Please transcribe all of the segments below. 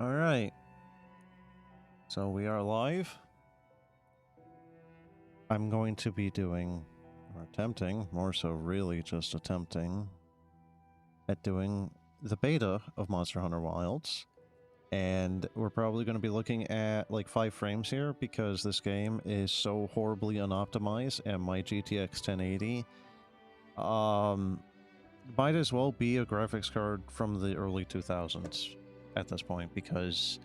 Alright. So we are live. I'm going to be doing, or attempting, more so really just attempting, at doing the beta of Monster Hunter Wilds. And we're probably going to be looking at like 5 frames here because this game is so horribly unoptimized and my GTX 1080 might as well be a graphics card from the early 2000s at this point because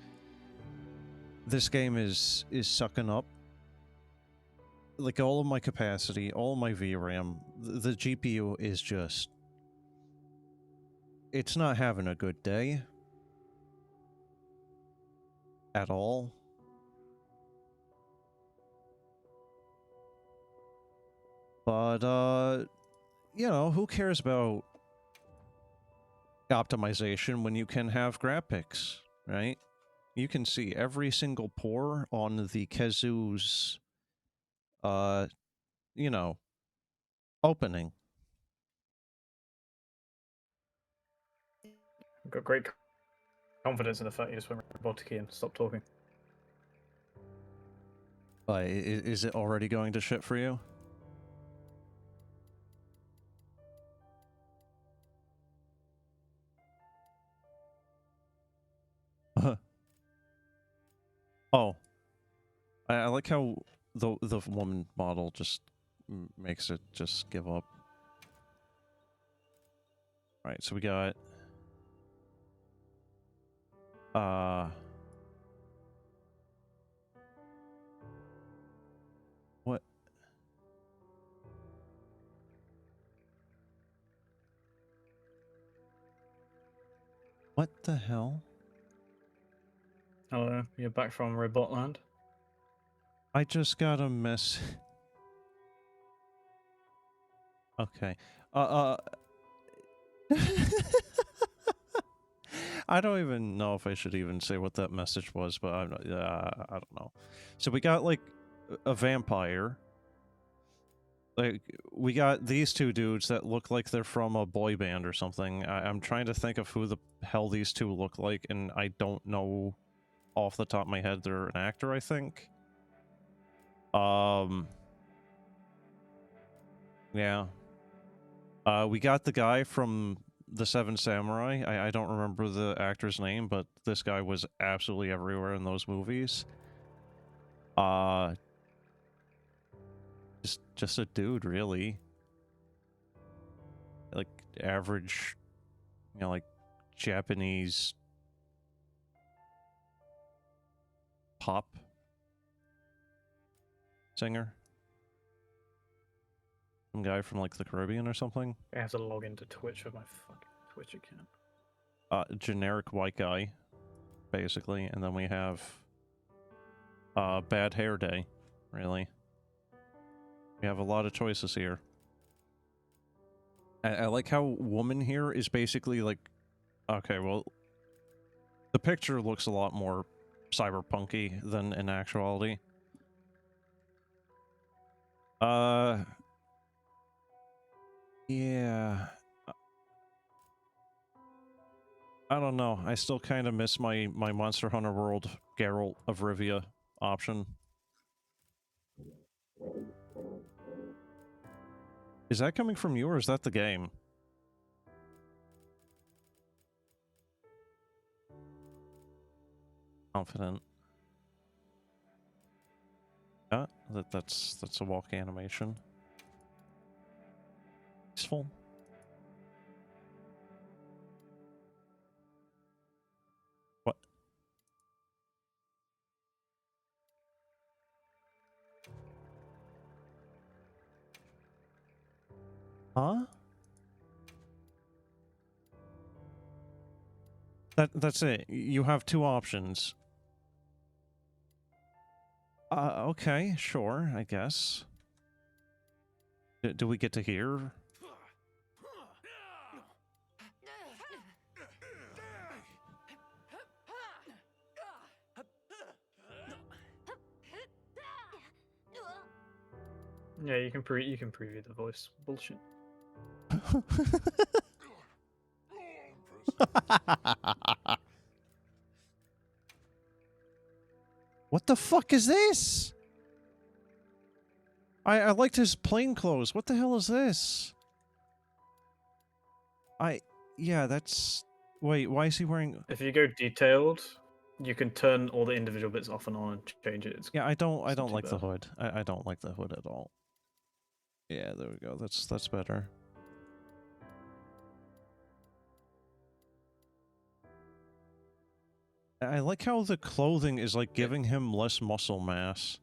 this game is sucking up like all of my capacity, all of my VRAM. The GPU is just, it's not having a good day at all. But you know, who cares about optimization when you can have graphics, right? You can see every single pore on the Kezu's you know, opening. I've got great confidence in the fact you just went robotic and stopped talking. Is it already going to shit for you? Oh. I like how the woman model just makes it just give up. Alright, so we got... What? What the hell? Hello, you're back from Robotland? I just got a mess. Okay. I don't even know if I should even say what that message was, but I'm not, I don't know. So we got, like, a vampire. Like, we got these two dudes that look like they're from a boy band or something. I'm trying to think of who the hell these two look like, and I don't know off the top of my head. They're an actor, I think. Yeah. We got the guy from the Seven Samurai. I don't remember the actor's name, but this guy was absolutely everywhere in those movies. Just a dude, really. Like, average, you know, like, Japanese pop singer. Some guy from, like, the Caribbean or something. I have to log into Twitch with my fucking Twitch account. Generic white guy, basically. And then we have Bad Hair Day, really. We have a lot of choices here. I like how woman here is basically like... Okay, well... The picture looks a lot more cyberpunky than in actuality. Yeah... I don't know. I still kind of miss my Monster Hunter World Geralt of Rivia option. Is that coming from you, or is that the game? Confident. Yeah, that's a walk animation. Peaceful. What? Huh? That's it. You have 2 options. Okay, sure, I guess. Do we get to hear? Yeah, you can preview the voice. Bullshit. What the fuck is this? I liked his plain clothes. What the hell is this? Yeah, that's... Wait, why is he wearing... If you go detailed, you can turn all the individual bits off and on and change it. It's Yeah, I don't not too like the bad. hood. I don't like the hood at all. Yeah, there we go. That's better. I like how the clothing is like giving him less muscle mass.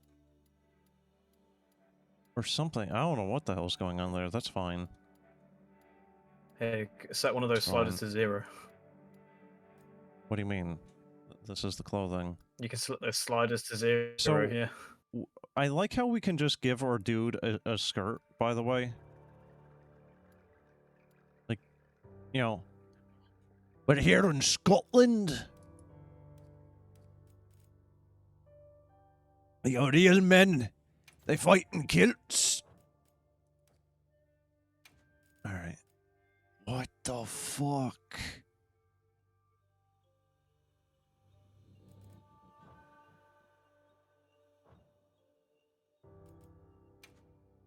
Or something. I don't know what the hell's going on there. That's fine. Hey, set one of those sliders Fine. to 0. What do you mean? This is the clothing. You can set those sliders to 0 So, here. I like how we can just give our dude a skirt, by the way. Like, you know... But here in Scotland... The real men, they fight in kilts. Alright. What the fuck?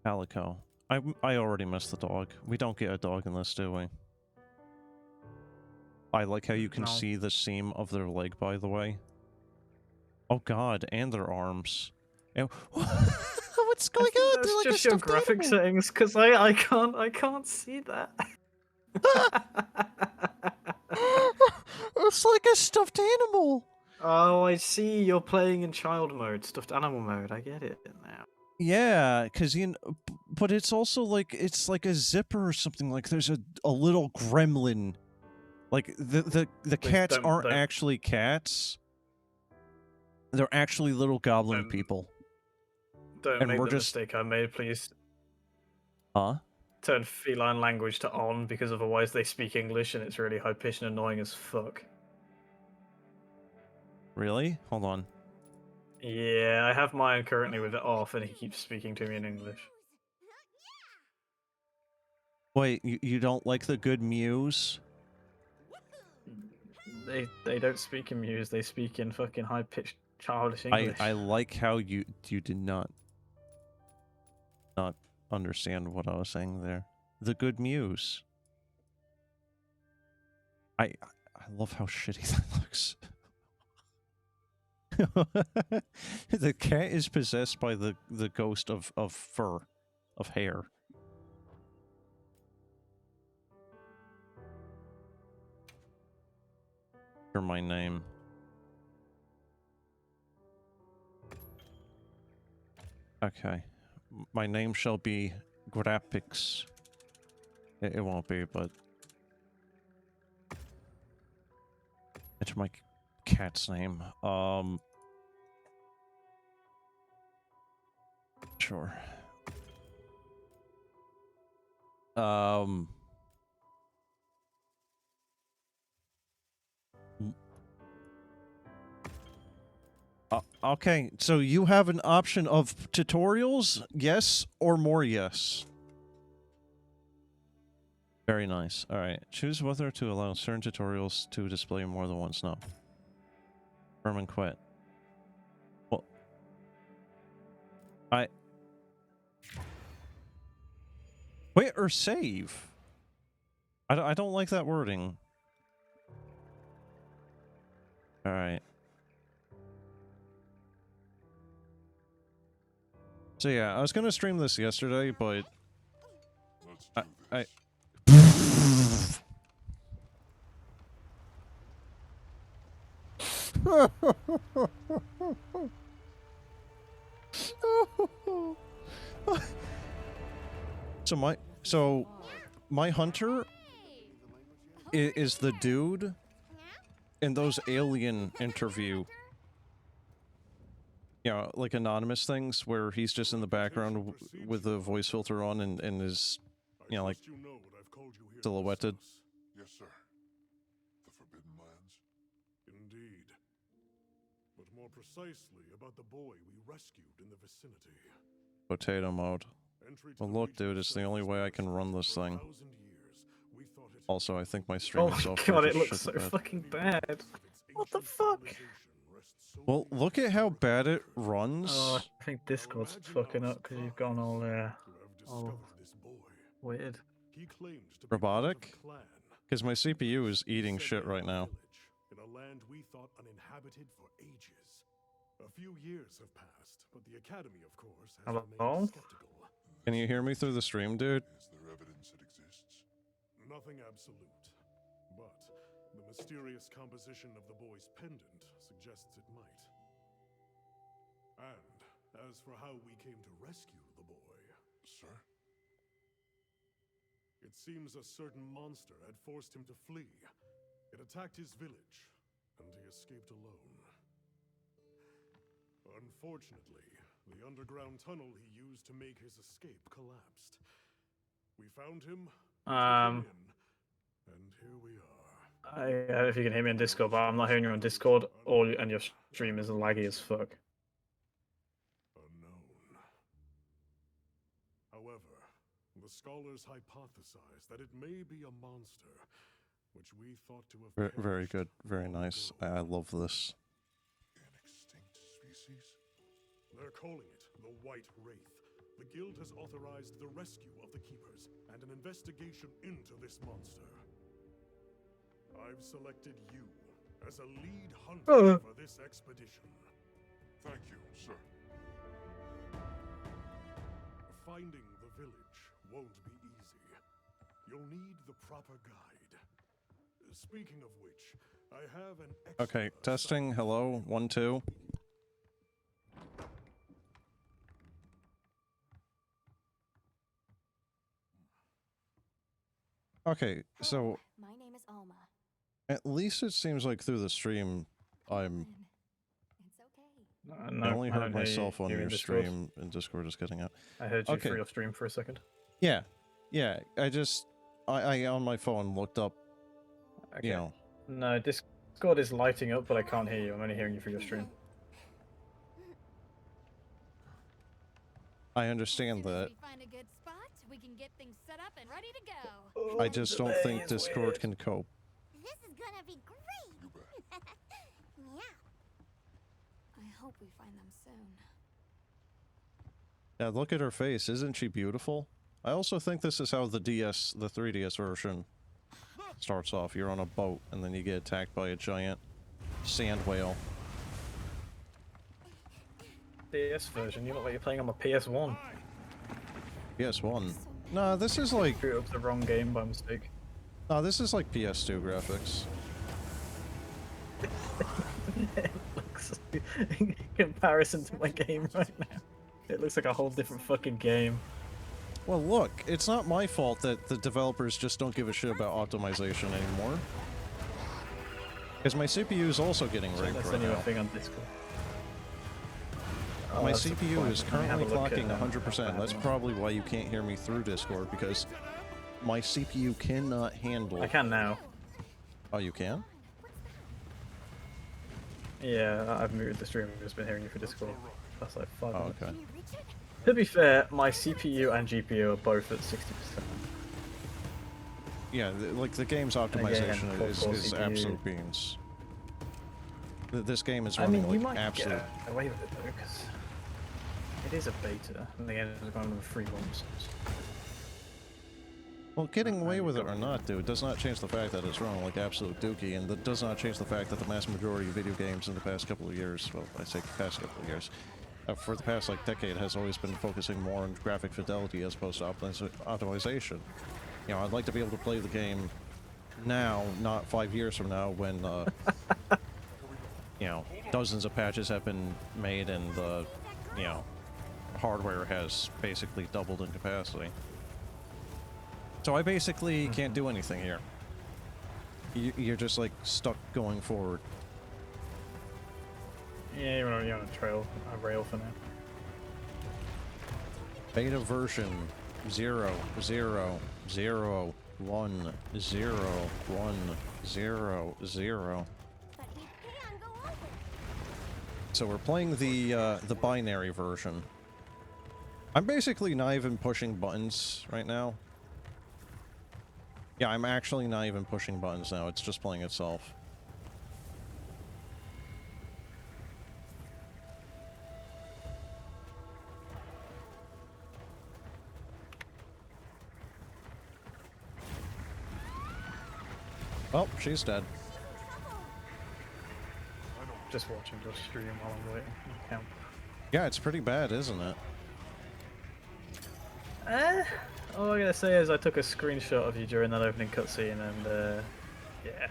Calico. I already missed the dog. We don't get a dog in this, do we? I like how you can No. see the seam of their leg, by the way. Oh god, and their arms. And what's going on? That's They're like just a your stuffed graphic animal. settings, because I can't see that. It's like a stuffed animal. Oh, I see. You're playing in child mode, stuffed animal mode. I get it now. Yeah, because you know, but it's also like it's like a zipper or something. Like there's a little gremlin. Like the Please cats don't- aren't don't- actually cats. They're actually little goblin people. Don't And make we're the just- mistake I made, please. Huh? Turn feline language to on, because otherwise they speak English and it's really high pitched and annoying as fuck. Really? Hold on. Yeah, I have mine currently with it off, and he keeps speaking to me in English. Wait, you don't like the good muse? They don't speak in Muse, they speak in fucking high pitched childish English. I like how you did not understand what I was saying there. The good muse. I love how shitty that looks. The cat is possessed by the ghost of fur, of hair. For my name. Okay. My name shall be Graphics. It won't be, but... It's my cat's name. Sure. Okay, so you have an option of tutorials, yes, or more yes. Very nice. Alright, choose whether to allow certain tutorials to display more than once. No. Confirm and quit. Well, quit or save? I don't like that wording. Alright. So yeah, I was gonna stream this yesterday, but I so my hunter is the dude in those alien interview. You know, like anonymous things where he's just in the background with the voice filter on and is, you know, like silhouetted. Yes, sir. The Forbidden Lands? Indeed. But more precisely about the boy we rescued in the vicinity. Potato mode. Well, look, dude, it's the only way I can run this thing. Also, I think my stream Oh is my off. god, it looks so fucking bad. What the fuck? Well, look at how bad it runs. Oh, I think Discord's fucking up because you've gone all all this boy. weird. He claimed to be Robotic? part of a clan. Because my CPU is eating Set shit in a right now. village, in a land we thought uninhabited for ages. A few years have passed, but the Academy, of course, has Hello? remained skeptical. Can you hear me through the stream, dude? Is there evidence it exists? Nothing absolute, but the mysterious composition of the boy's pendant suggests it might. And as for how we came to rescue the boy, sir? It seems a certain monster had forced him to flee. It attacked his village, and he escaped alone. Unfortunately, the underground tunnel he used to make his escape collapsed. We found him, took him in, and here we are. I don't know if you can hear me on Discord, but I'm not hearing you on Discord, and your stream is laggy as fuck. Unknown. However, the scholars hypothesize that it may be a monster, which we thought to have Very perished good. Very long nice. ago. I love this. An extinct species? They're calling it the White Wraith. The Guild has authorized the rescue of the Keepers and an investigation into this monster. I've selected you as a lead hunter for this expedition. Thank you, sir. Finding the village won't be easy. You'll need the proper guide. Speaking of which, I have an Okay, extra testing. Hello. 1, 2. Okay, so My name is Alma. at least it seems like through the stream, I'm. It's okay. No, I only heard don't hear myself on you in your Discord. stream, and Discord is getting out. I heard you Okay. through your stream for a second. Yeah, yeah. I on my phone looked up. Okay. You know, No, Discord is lighting up, but I can't hear you. I'm only hearing you through your stream. I understand that. We find a good spot, we can get things set up and ready to go. I just don't think Discord can cope. This is gonna be great. Yeah. I hope we find them soon. Yeah, look at her face. Isn't she beautiful? I also think this is how the 3DS version starts off. You're on a boat, and then you get attacked by a giant sand whale. DS version, you look like you're playing on the PS1. PS1. Nah, this is like... Boot up the wrong game by mistake. Nah, this is like PS2 graphics. It looks in comparison to my game right now. It looks like a whole different fucking game. Well, look, it's not my fault that the developers just don't give a shit about optimization anymore. Because my CPU is also getting raped That's right the new now. thing on Discord. My that's the CPU point. is Let me have currently a look at, clocking 100%. That's Batman. probably why you can't hear me through Discord, because my CPU cannot handle... I can now. Oh, you can? Yeah, I've muted the stream. I've just been hearing you for Discord. That's like 5 Oh, minutes. okay. Can you reach it? To be fair, my CPU and GPU are both at 60%. Yeah, like the game's again, optimization core is CPU. absolute beans. This game is I running mean, you like might absolute... get away with it though, because it is a beta, and the game is going to 3 months. Well, getting away with it or not, dude, does not change the fact that it's running like absolute dookie, and that does not change the fact that the mass majority of video games in the past couple of years, well, I say past couple of years, for the past like decade has always been focusing more on graphic fidelity as opposed to optimization. You know, I'd like to be able to play the game now, not 5 years from now, when you know, dozens of patches have been made and the, you know, hardware has basically doubled in capacity. So I basically can't do anything here. You're just like stuck going forward. Yeah, you're on a rail for now. Beta version 0, 0, 0, 1, 0, 1, 0, 0. But we can go over. So we're playing the binary version. I'm basically not even pushing buttons right now. Yeah, I'm actually not even pushing buttons now. It's just playing itself. Oh, she's dead. Just watching your stream while I'm waiting. Camp. Yeah, it's pretty bad, isn't it? All I gotta say is I took a screenshot of you during that opening cutscene, and yeah.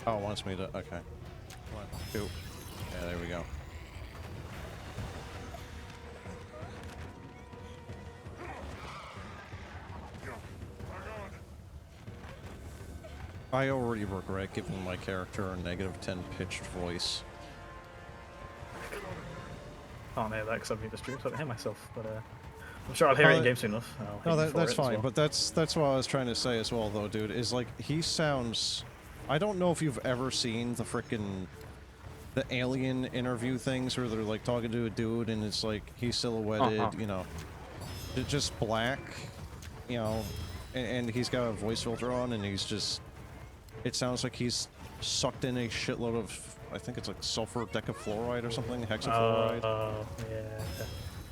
Oh, it wants me to. Okay. 1, 2. Yeah, there we go. I already regret giving my character a -10 pitched voice. Can't hear that because I'm the stream, so I don't hear myself. But I'm sure I'll hear it in game soon enough. No, that's fine. But that's what I was trying to say as well, though, dude. Is like he sounds. I don't know if you've ever seen the alien interview things where they're like talking to a dude and it's like he's silhouetted, you know, just black, you know, and he's got a voice filter on and he's just. It sounds like he's sucked in a shitload of, I think it's like sulfur decafluoride or something, hexafluoride. Oh,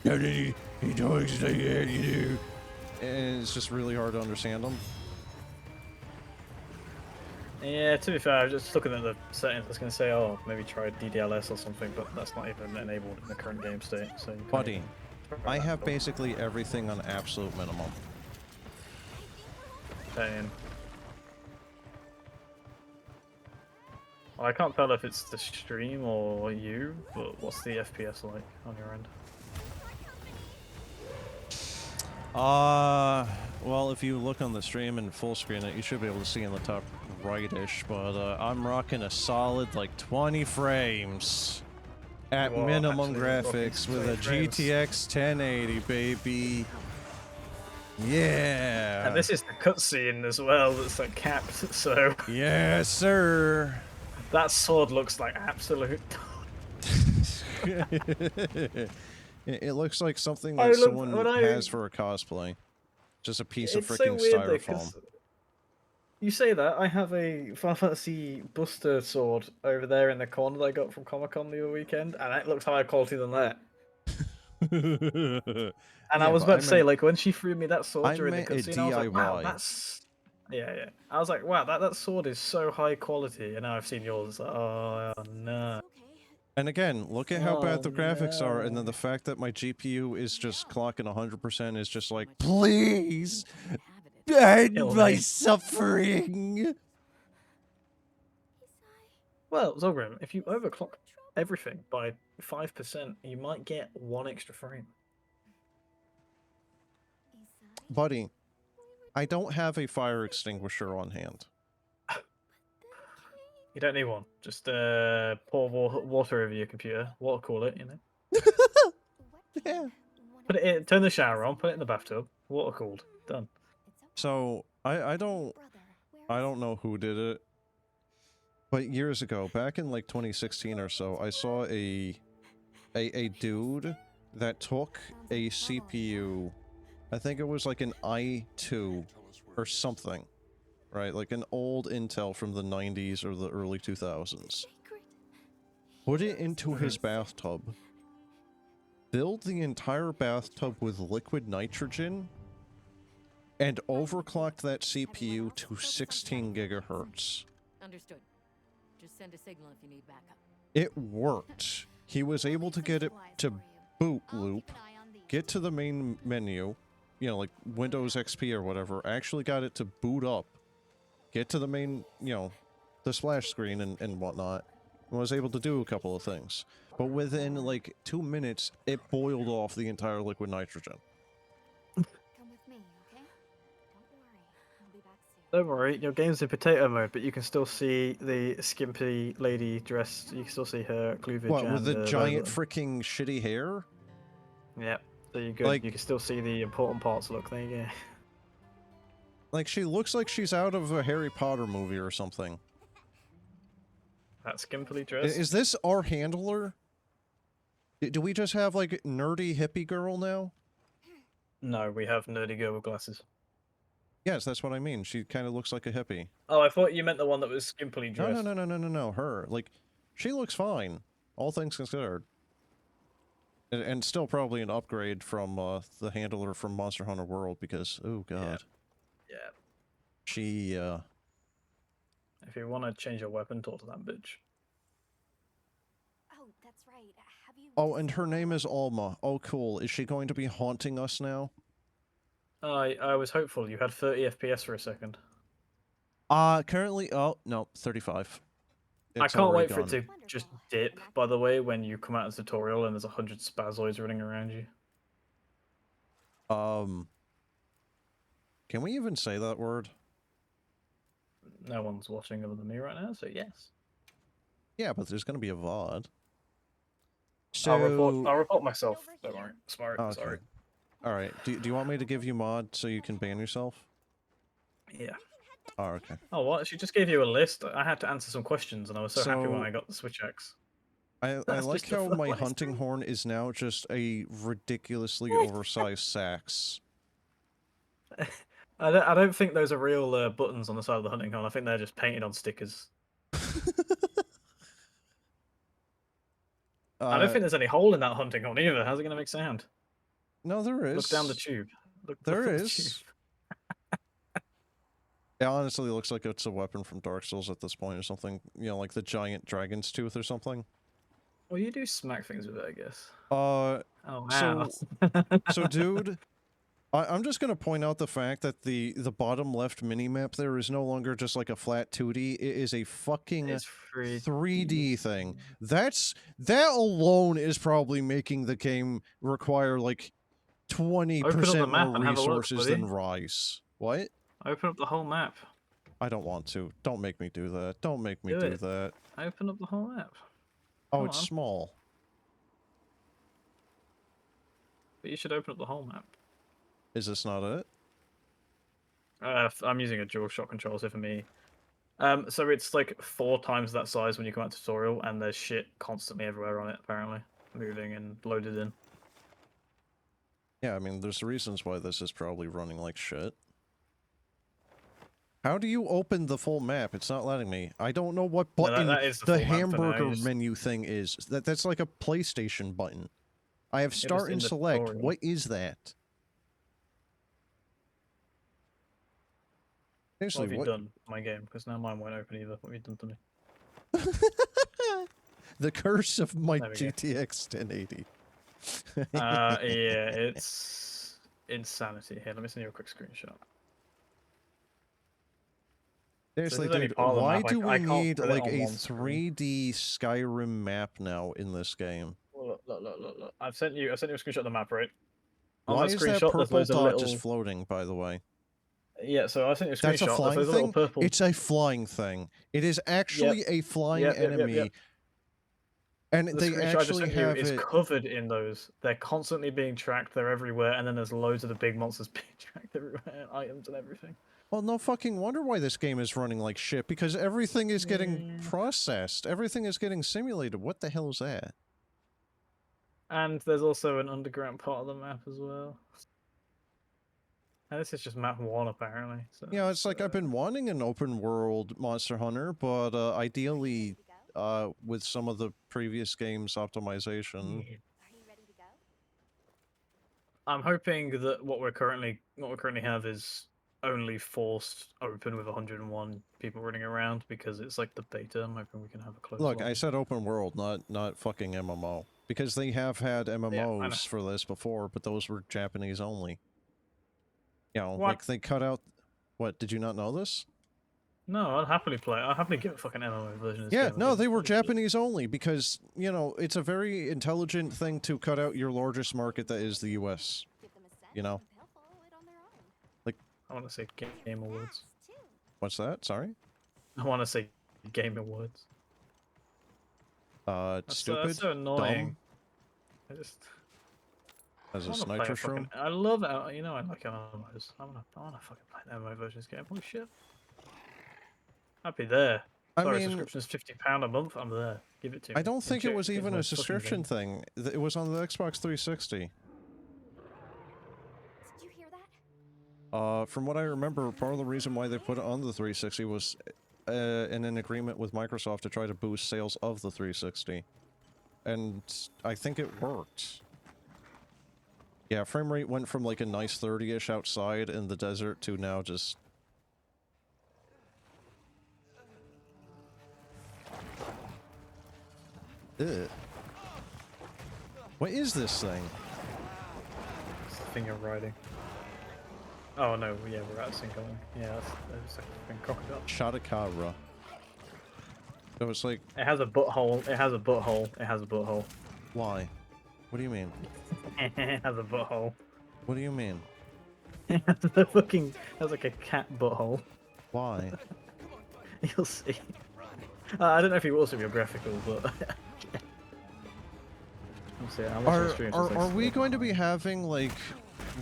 yeah. And he talks like that, you know. And it's just really hard to understand him. Yeah, to be fair, I was just looking at the settings. I was going to say, oh, maybe try DDLS or something, but that's not even enabled in the current game state. So you Buddy, I have basically everything on absolute minimum. Well, I can't tell if it's the stream or you, but what's the FPS like on your end? Well, if you look on the stream and full screen it, you should be able to see in the top right-ish, but I'm rocking a solid like 20 frames at minimum graphics with a GTX 1080, baby. Yeah. And this is the cutscene as well that's like capped, so yes, sir. that sword looks like absolute. It looks like something that someone has for a cosplay. Just a piece of freaking styrofoam. You say that, I have a Final Fantasy Buster sword over there in the corner that I got from Comic-Con the other weekend, and it looks higher quality than that. And yeah, I was about to say, like, when she threw me that sword during the cutscene, I was like, wow, that's... Yeah. I was like, wow, that sword is so high quality, and now I've seen yours. Oh, no. And again, look at how bad the graphics are, and then the fact that my GPU is just clocking 100% is just like, please, end my suffering. Well, Zogrim, if you overclock everything by 5%, you might get 1 extra frame. Buddy, I don't have a fire extinguisher on hand. You don't need one. Just pour water over your computer. Water cool it, you know. Yeah. Put it in, turn the shower on, put it in the bathtub. Water cooled. Done. So I don't know who did it, but years ago, back in like 2016 or so, I saw a dude that took a CPU. I think it was like an i2 or something. Right, like an old Intel from the 90s or the early 2000s. Put it into his bathtub. Filled the entire bathtub with liquid nitrogen. And overclocked that CPU to 16 gigahertz. Understood. Just send a signal if you need backup. It worked. He was able to get it to boot loop, get to the main menu, you know, like Windows XP or whatever, actually got it to boot up. Get to the main, you know, the splash screen and whatnot, and was able to do a couple of things. But within, like, 2 minutes, it boiled off the entire liquid nitrogen. Come with me, okay? Don't worry. I'll be back soon. Don't worry, your game's in potato mode, but you can still see the skimpy lady dressed. You can still see her cleavage. What, with the giant freaking shitty hair? Yeah, there you go. Like, you can still see the important parts. Look, there you go. Like, she looks like she's out of a Harry Potter movie or something. That skimpily dressed. Is this our handler? Do we just have, like, nerdy hippie girl now? No, we have nerdy girl with glasses. Yes, that's what I mean. She kind of looks like a hippie. Oh, I thought you meant the one that was skimpily dressed. No, her. Like, she looks fine. All things considered. And still probably an upgrade from the handler from Monster Hunter World because, oh god. Yeah. She, If you want to change your weapon, talk to that bitch. Oh, that's right. Have you... Oh, and her name is Alma. Oh, cool. Is she going to be haunting us now? I was hopeful. You had 30 FPS for a second. Currently, oh, no, 35. I It's can't already wait for it gone. to just dip, by the way, when you come out of the tutorial and there's 100 spazoids running around you. Can we even say that word? No one's watching other than me right now, so yes. Yeah, but there's gonna be a VOD. So... I'll report myself. Don't worry. Smart. Okay. Sorry. Alright, do you want me to give you mod so you can ban yourself? Yeah. Oh, okay. Oh, what? She just gave you a list. I had to answer some questions, and I was so happy when I got the Switch X. I like how my hunting horn is now just a ridiculously oversized sax. I don't think those are real buttons on the side of the hunting horn. I think they're just painted on stickers. I don't think there's any hole in that hunting horn either. How's it going to make sound? No, there is. Look down the tube. Look there is. The tube. It honestly looks like it's a weapon from Dark Souls at this point or something. You know, like the giant dragon's tooth or something. Well, you do smack things with it, I guess. Oh, wow. So dude, I'm just gonna point out the fact that the bottom left minimap there is no longer just like a flat 2D. It is a fucking 3D thing. That alone is probably making the game require like 20% more resources than Rise. What? Open up the whole map. I don't want to. Don't make me do that. Don't make me do that. Open up the whole map. Oh, it's small. But you should open up the whole map. Is this not it? I'm using a DualShock controller, so for me. So it's like 4 times that size when you come out to tutorial, and there's shit constantly everywhere on it, apparently. Moving and loaded in. Yeah, I mean, there's reasons why this is probably running like shit. How do you open the full map? It's not letting me. I don't know what button the hamburger menu thing is. That's like a PlayStation button. I have start and select. Tutorial. What is that? Seriously, what have you done to my game? Because now mine won't open either. What have you done to me? The curse of my GTX 1080. Yeah, it's insanity. Here, let me send you a quick screenshot. Seriously, dude, why do we need like a 3D Skyrim map now in this game? Look. I've sent you a screenshot of the map, right? Why is that purple dot just floating, by the way? Yeah, so I sent you a screenshot. That's a flying thing? It's a flying thing. It is actually a flying enemy. And they actually have it covered in those. They're constantly being tracked. They're everywhere, and then there's loads of the big monsters being tracked everywhere, items and everything. Well, no fucking wonder why this game is running like shit, because everything is getting processed. Everything is getting simulated. What the hell is that? And there's also an underground part of the map as well. And this is just map 1, apparently. So yeah, it's like I've been wanting an open world Monster Hunter, but ideally with some of the previous games' optimization. I'm hoping that what we currently have is only forced open with 101 people running around, because it's like the beta. I'm hoping we can have a close Look, I said open world, not fucking MMO. Because they have had MMOs for this before, but those were Japanese only. You know, like they cut out... What, did you not know this? No, I'd happily play. I'd happily get a fucking MMO version of this game. No, they were Japanese only, because, you know, it's a very intelligent thing to cut out your largest market that is the US. You know? Like... I want to say Game Awards. What's that? Sorry? I want to say Game Awards. Stupid? That's so annoying. Dumb. I just... As a sniper shroom? I love it. You know I like MMOs. I wanna fucking play an MMO version of this game. Holy shit. I'd be there. Sorry, subscription is £50 a month. I'm there. Give it to me. I don't think it was even a subscription thing. It was on the Xbox 360. Did you hear that? From what I remember, part of the reason why they put it on the 360 was in an agreement with Microsoft to try to boost sales of the 360. And I think it worked. Yeah, frame rate went from like a nice 30-ish outside in the desert to now just... Ugh. What is this thing? It's the thing you're riding. Oh no, yeah, we're at Sinking. Yeah, that's like a crocodile. Chatakara. So it's like... It has a butthole, it has a butthole, it has a butthole. Why? What do you mean? It has a butthole. What do you mean? It has a fucking... has like a cat butthole. Why? You'll see. I don't know if you will see your graphical, but... Are we going to be having, like,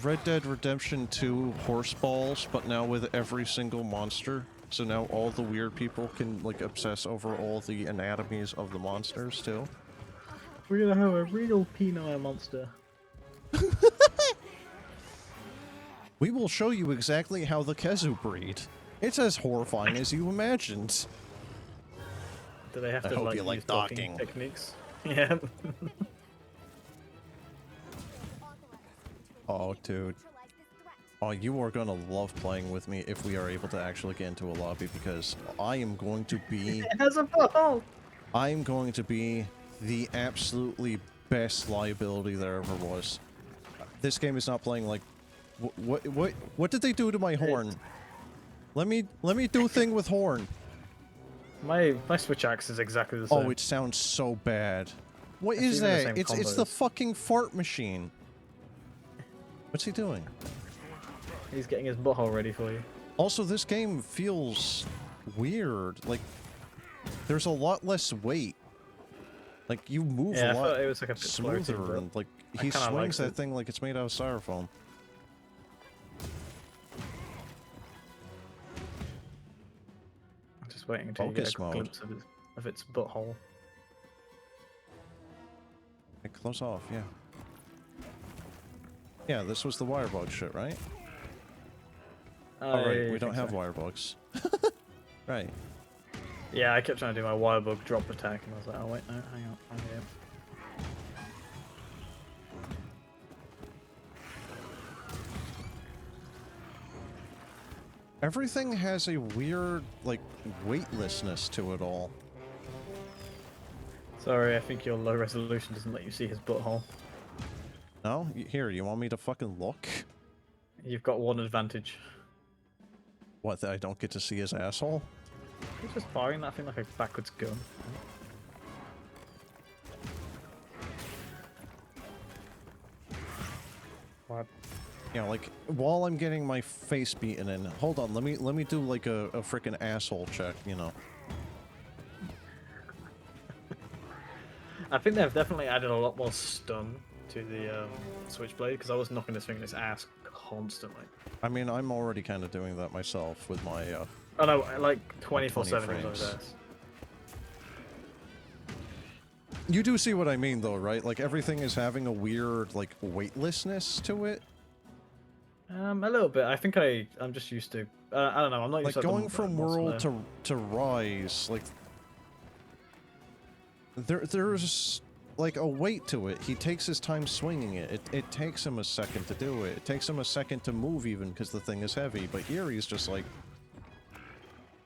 Red Dead Redemption 2 horse balls, but now with every single monster? So now all the weird people can, like, obsess over all the anatomies of the monsters, too? We're gonna have a real penile monster. We will show you exactly how the Kezu breed. It's as horrifying as you imagined. Do they have to, I hope like, you like use docking techniques? Yeah. Oh, dude. Oh, you are gonna love playing with me if we are able to actually get into a lobby, because I am going to be... It has a butthole! I am going to be the absolutely best liability there ever was. This game is not playing like... What did they do to my horn? Let me do thing with horn. My switch axe is exactly the same. Oh, it sounds so bad. What is that? It's the fucking fart machine. What's he doing? He's getting his butthole ready for you. Also, this game feels weird. Like, there's a lot less weight. Like, you move a lot it was like a bit smoother, floaty, and like he swings that thing like it's made out of styrofoam. I'm just waiting until you get a glimpse of its butthole. Hey, close off, yeah. Yeah, this was the wirebug shit, right? Oh, right, we don't have wirebugs. Right. Yeah, I kept trying to do my wirebug drop attack, and I was like, oh wait, no, hang on, I'm here. Everything has a weird, like, weightlessness to it all. Sorry, I think your low resolution doesn't let you see his butthole. No? Here, you want me to fucking look? You've got one advantage. What, that I don't get to see his asshole? He's just firing that thing like a backwards gun. What? Yeah, like, while I'm getting my face beaten in, hold on, let me do like a frickin' asshole check, you know. I think they've definitely added a lot more stun to the switchblade, because I was knocking this thing in its ass constantly. I mean, I'm already kind of doing that myself with my oh no, like 24/7 frames. You do see what I mean, though, right? Like, everything is having a weird, like, weightlessness to it. A little bit. I think I'm just used to. I don't know. I'm not used like to going from world to rise. Like, there's like a weight to it. He takes his time swinging it. It takes him a second to do it. It takes him a second to move, even because the thing is heavy. But here he's just like.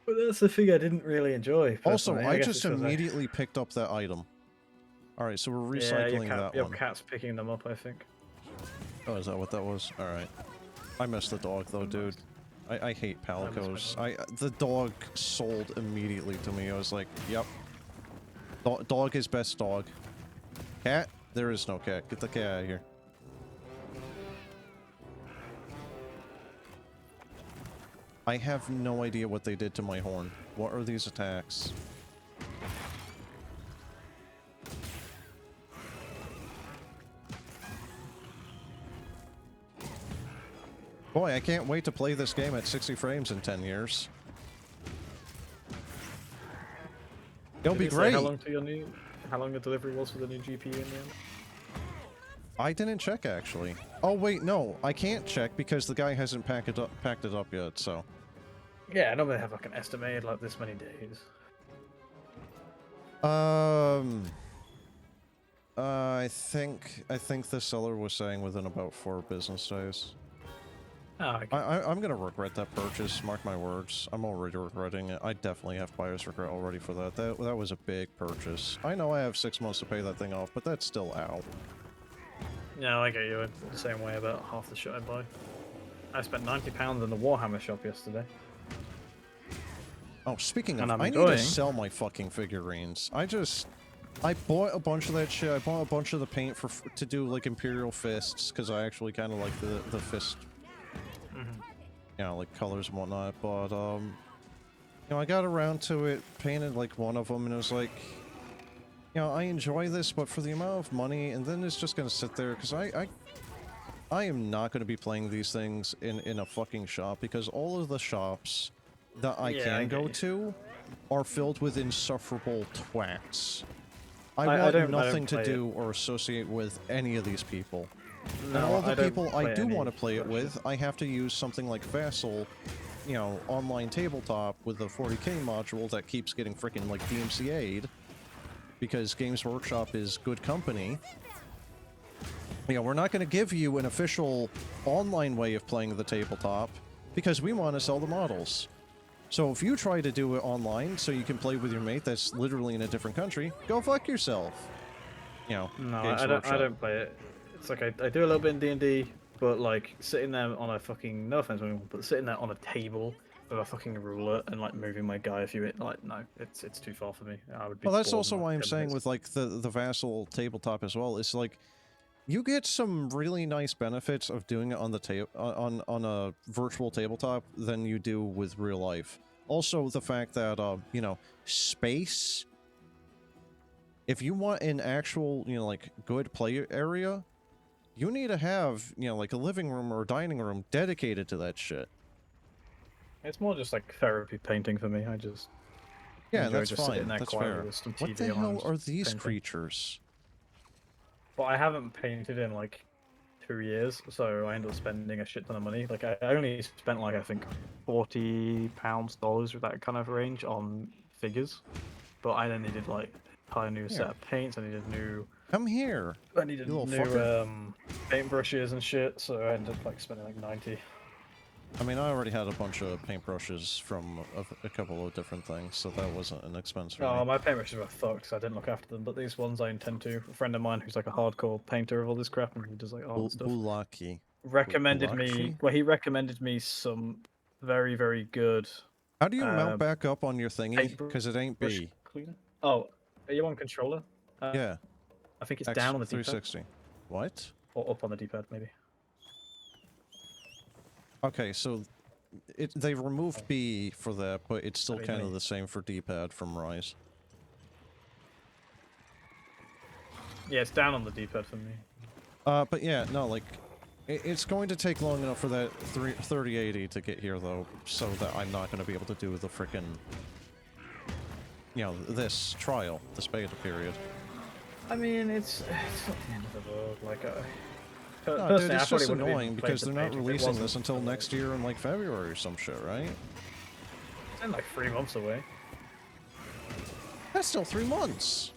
But that's the thing I didn't really enjoy. Also, I just immediately picked up that item. All right, so we're recycling that one. Your cat's picking them up, I think. Oh, is that what that was? All right. I missed the dog though, dude. I hate palicos. The dog sold immediately to me. I was like, yep. Dog is best dog. Cat? There is no cat. Get the cat out of here. I have no idea what they did to my horn. What are these attacks? Boy, I can't wait to play this game at 60 frames in 10 years. It'll be great. How long the delivery was for the new GPU in the end? I didn't check, actually. Oh wait, no, I can't check because the guy hasn't packed it up yet. So. Yeah, I normally have like an estimated like this many days. I think the seller was saying within about 4 business days. Oh, okay. I'm gonna regret that purchase. Mark my words. I'm already regretting it. I definitely have buyer's regret already for that. That was a big purchase. I know I have 6 months to pay that thing off, but that's still out. Yeah, I get you the same way about half the shit I buy. I spent £90 in the Warhammer shop yesterday. Oh, speaking of, I need to sell my fucking figurines. I bought a bunch of that shit. I bought a bunch of the paint to do like Imperial fists because I actually kind of like the fist, like colors and whatnot. But I got around to it, painted like one of them, and it was like, I enjoy this, but for the amount of money, and then it's just gonna sit there because I am not gonna be playing these things in a fucking shop because all of the shops that I can go to are filled with insufferable twats. I want nothing to do or associate with any of these people. No, and all the people I do want to play it with, I have to use something like Vassal, online tabletop with a 40k module that keeps getting freaking like DMCA'd because Games Workshop is good company. We're not going to give you an official online way of playing the tabletop because we want to sell the models. So if you try to do it online so you can play with your mate that's literally in a different country, go fuck yourself. No, I don't play it. It's like I do a little bit in D&D, but like sitting there on a fucking, no offense, but sitting there on a table with a fucking ruler and like moving my guy a few, like no, it's too far for me. I would be. Well, that's also why I'm saying with like the Vassal tabletop as well. It's like you get some really nice benefits of doing it on the on a virtual tabletop than you do with real life. Also, the fact that space. If you want an actual like good play area, you need to have like a living room or a dining room dedicated to that shit. It's more just like therapy painting for me. I just that's fine. That's fair. What the hell are these creatures? But I haven't painted in like 2 years, so I ended up spending a shit ton of money. Like I only spent like I think £40 with that kind of range on figures, but I then needed like a new set of paints. I needed new. Come here. I needed new paintbrushes and shit, so I ended up like spending like 90. I mean, I already had a bunch of paintbrushes from a couple of different things, so that wasn't an expense for me. My paintbrushes were fucked because I didn't look after them, but these ones I intend to. A friend of mine who's like a hardcore painter of all this crap, and he does like art and stuff. Bulaki. He recommended me some very, very good... How do you mount back up on your thingy? Because it ain't B. Cleaner? Oh, are you on controller? Yeah. I think it's down on the D-pad. 360. What? Or up on the D-pad, maybe. Okay, so they removed B for that, but it's still kind of the same for D-pad from Rise. Yeah, it's down on the D-pad for me. But yeah, no, like, it's going to take long enough for that 3080 to get here, though, so that I'm not going to be able to do the frickin', this trial, this beta period. I mean, it's not the end of the world, like, no, dude, it's just annoying because they're not releasing this until next year in, like, February or some shit, right? It's in, like, 3 months away. That's still 3 months!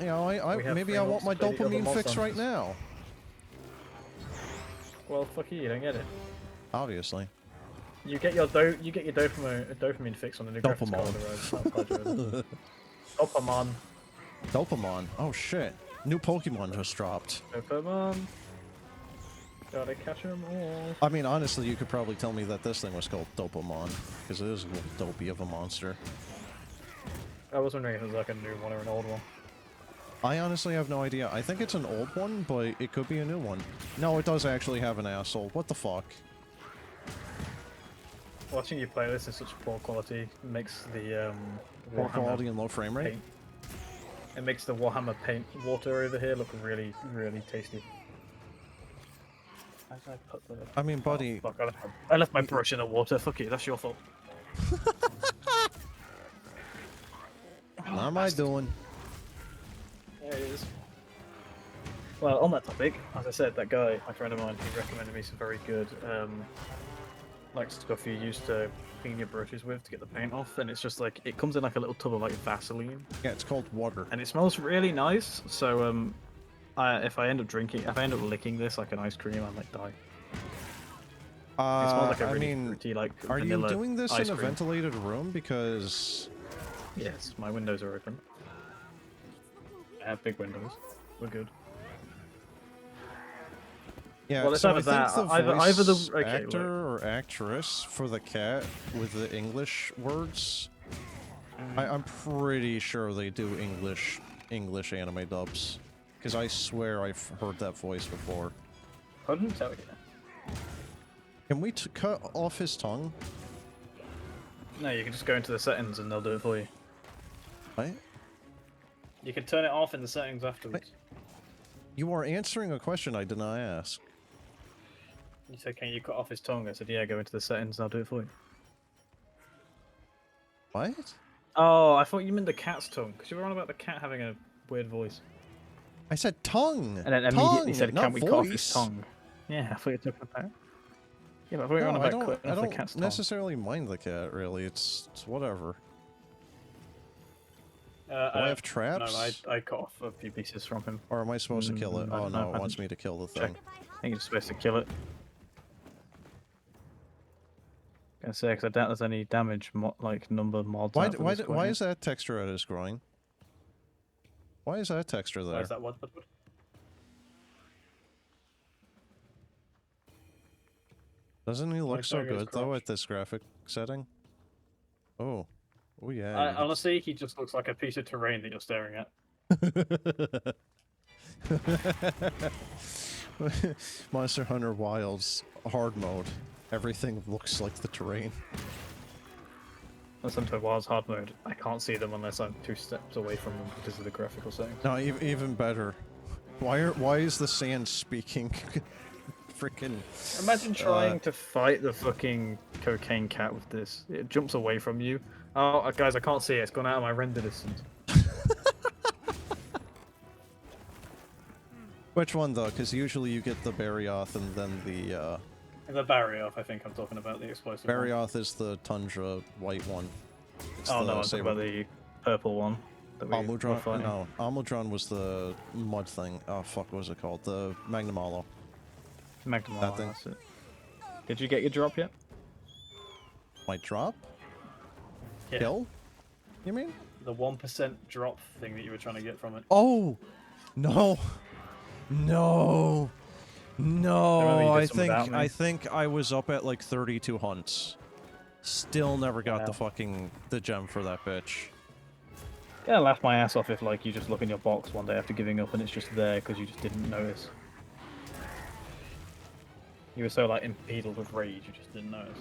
Yeah. Maybe I want my dopamine fix right now. Well, fuck you don't get it. Obviously. You get your dopamine fix on the new graphics card. Dopamon. Dopamon. Oh shit. New Pokemon just dropped. Dopamon. Gotta catch them all. I mean, honestly, you could probably tell me that this thing was called Dopamon, because it is a little dopey of a monster. I was wondering if it was like a new one or an old one. I honestly have no idea. I think it's an old one, but it could be a new one. No, it does actually have an asshole. What the fuck? Watching you play this in such poor quality makes the poor quality and low frame rate? It makes the Warhammer paint water over here look really, really tasty. How did I put the... I mean, buddy... Oh, fuck, I left my brush in the water. Fuck you, that's your fault. How am I doing? There he is. Well, on that topic, as I said, that guy, my friend of mine, he recommended me some very good like stuff you used to clean your brushes with to get the paint off, and it's just like it comes in like a little tub of like Vaseline, Yeah, it's called water. and it smells really nice. So if I end up licking this like an ice cream, I might die. It smells like a really fruity, like are you vanilla doing this ice in a cream. ventilated room? Because Yes, my windows are open. I have big windows. We're good. yeah, Well, it's so either I think that, the either the voice okay, actor or actress for the cat with the English words, I'm pretty sure they do English anime dubs, because I swear I've heard that voice before. Couldn't tell you. Can we cut off his tongue? No, you can just go into the settings and they'll do it for you. Right? You can turn it off in the settings afterwards. You are answering a question I did not ask. You said, can you cut off his tongue? I said, yeah, go into the settings and I'll do it for you. What? Oh, I thought you meant the cat's tongue, because you were on about the cat having a weird voice. I said tongue. And then immediately tongue, said, not can we cut off his voice. tongue? Yeah, I thought you were talking about. Yeah, but I thought you were on No, about cutting I off the don't cat's tongue. necessarily mind the cat, really. It's whatever. Do I I have traps? No, I cut off a few pieces from him. Or am I supposed to kill it? I Oh don't no, know. it wants me to kill the Check. thing. I think you're supposed to kill it. Gonna say, because I doubt there's any damage, like number mods. Why, out for why, this why quite is that texture at his groin? Why is that texture yet. there? Why is that what? Doesn't he look is so that his good though crotch? at this graphic setting? Oh, oh yeah. Honestly, he just looks like a piece of terrain that you're staring at. Monster Hunter Wilds hard mode. Everything looks like the terrain. That's into Wild's hard mode. I can't see them unless I'm 2 steps away from them because of the graphical settings. No, even better. Why is the sand speaking? Freaking. Imagine trying to fight the fucking cocaine cat with this. It jumps away from you. Oh, guys, I can't see it. It's gone out of my render distance. Which one though? Because usually you get the Barioth and then the The barrier, I think I'm talking about the explosive one. Barioth is the tundra white one. It's Oh the no, I'm talking saber- about the purple one. That we were Almudron? fighting. No, Almudron was the mud thing. Oh fuck, what was it called? The Magnamalo. Magnum, that thing. that's it. Did you get your drop yet? My drop? Yeah. Kill? You mean? The 1% drop thing that you were trying to get from it. Oh! No! No! No! you did some without me. I think I was up at like 32 hunts. Still never got Wow. the gem for that bitch. Yeah, I laughed my ass off if like you just look in your box one day after giving up and it's just there because you just didn't notice. You were so like impeded with rage, you just didn't notice.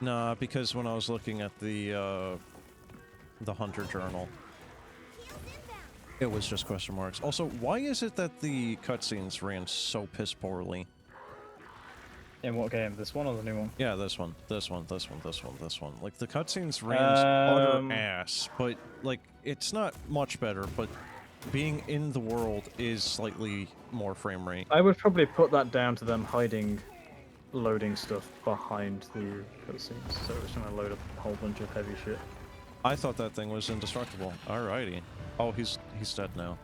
Nah, because when I was looking at the Hunter Journal, it was just question marks. Also, why is it that the cutscenes ran so piss poorly? In what game? This one or the new one? Yeah, this one. Like, the cutscenes ran utter ass, but, like, it's not much better, but being in the world is slightly more frame rate. I would probably put that down to them hiding loading stuff behind the cutscenes, so it's gonna load up a whole bunch of heavy shit. I thought that thing was indestructible. Alrighty. Oh, he's dead now.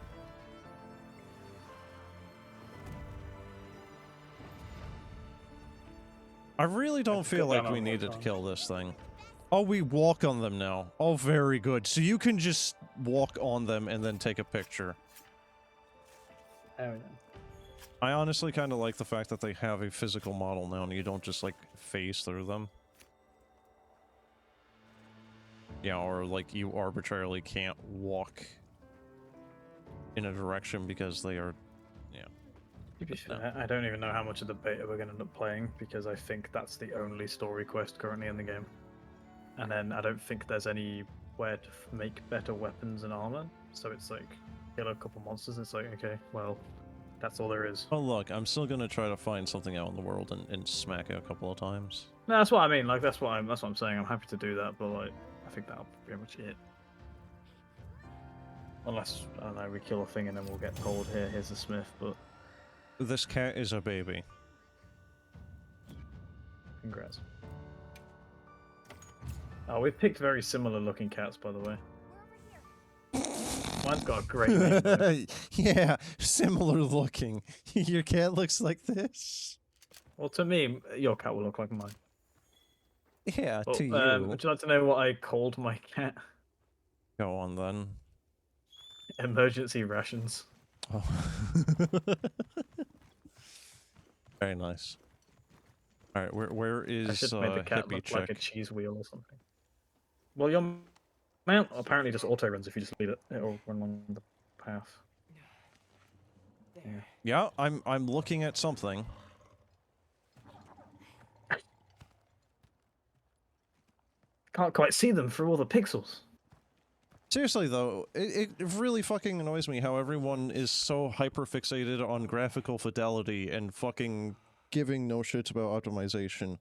I really don't feel like we needed to kill this thing. Oh, we walk on them now. Oh, very good. So you can just walk on them and then take a picture. Oh yeah. I honestly kind of like the fact that they have a physical model now and you don't just, like, phase through them. Yeah, or, like, you arbitrarily can't walk in a direction because they are, yeah. To be fair, I don't even know how much of the beta we're going to end up playing, because I think that's the only story quest currently in the game. And then I don't think there's anywhere to make better weapons and armor, so it's like, kill a couple monsters, and it's like, okay, well, that's all there is. Oh, look, I'm still gonna try to find something out in the world and smack it a couple of times. No, that's what I mean, like, that's what I'm saying, I'm happy to do that, but, like, I think that'll be pretty much it. Unless, I don't know, we kill a thing and then we'll get told, here's the smith, but... This cat is a baby. Congrats. Oh, we picked very similar looking cats, by the way. Mine's got a great name, though. Yeah, similar looking. Your cat looks like this. Well, to me, your cat will look like mine. Yeah, But, to you. would you like to know what I called my cat? Go on then. Emergency rations. Oh. Very nice. All right, where I is should make the cat hippie look chick? like a cheese wheel or something. Well, your mount apparently just auto runs if you just leave it. It'll run along the path. Yeah. Yeah, I'm looking at something. Can't quite see them through all the pixels. Seriously though, it really fucking annoys me how everyone is so hyper fixated on graphical fidelity and fucking giving no shits about optimization.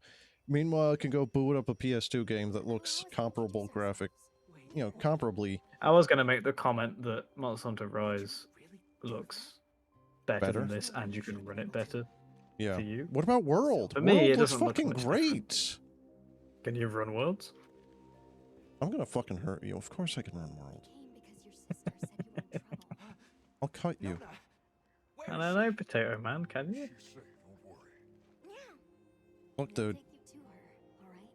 Meanwhile, I can go boot up a PS2 game that looks comparable comparably I was going to make the comment that Monster Hunter Rise looks better than this, and you can run it better. Yeah. For you. What about World? For me, World it looks doesn't look fucking much great. different. Can you run Worlds? I'm gonna fucking hurt you. Of course I can run World. I'll cut you. I don't know, Potato Man, can you? Look, dude.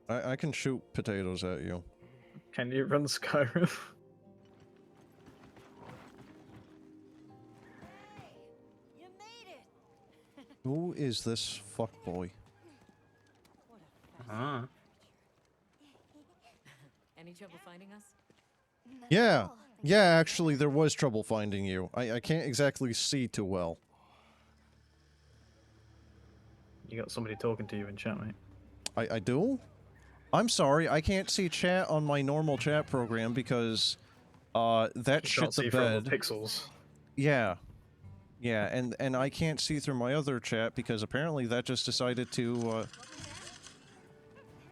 I can shoot potatoes at you. Can you run Skyrim? You made it. Who is this fuckboy? Ah. Any trouble finding us? Yeah. Yeah, actually, there was trouble finding you. I can't exactly see too well. You got somebody talking to you in chat, mate. I do? I'm sorry, I can't see chat on my normal chat program because, that You can't shit's a see from the bed. pixels. Yeah. Yeah, and I can't see through my other chat because apparently that just decided to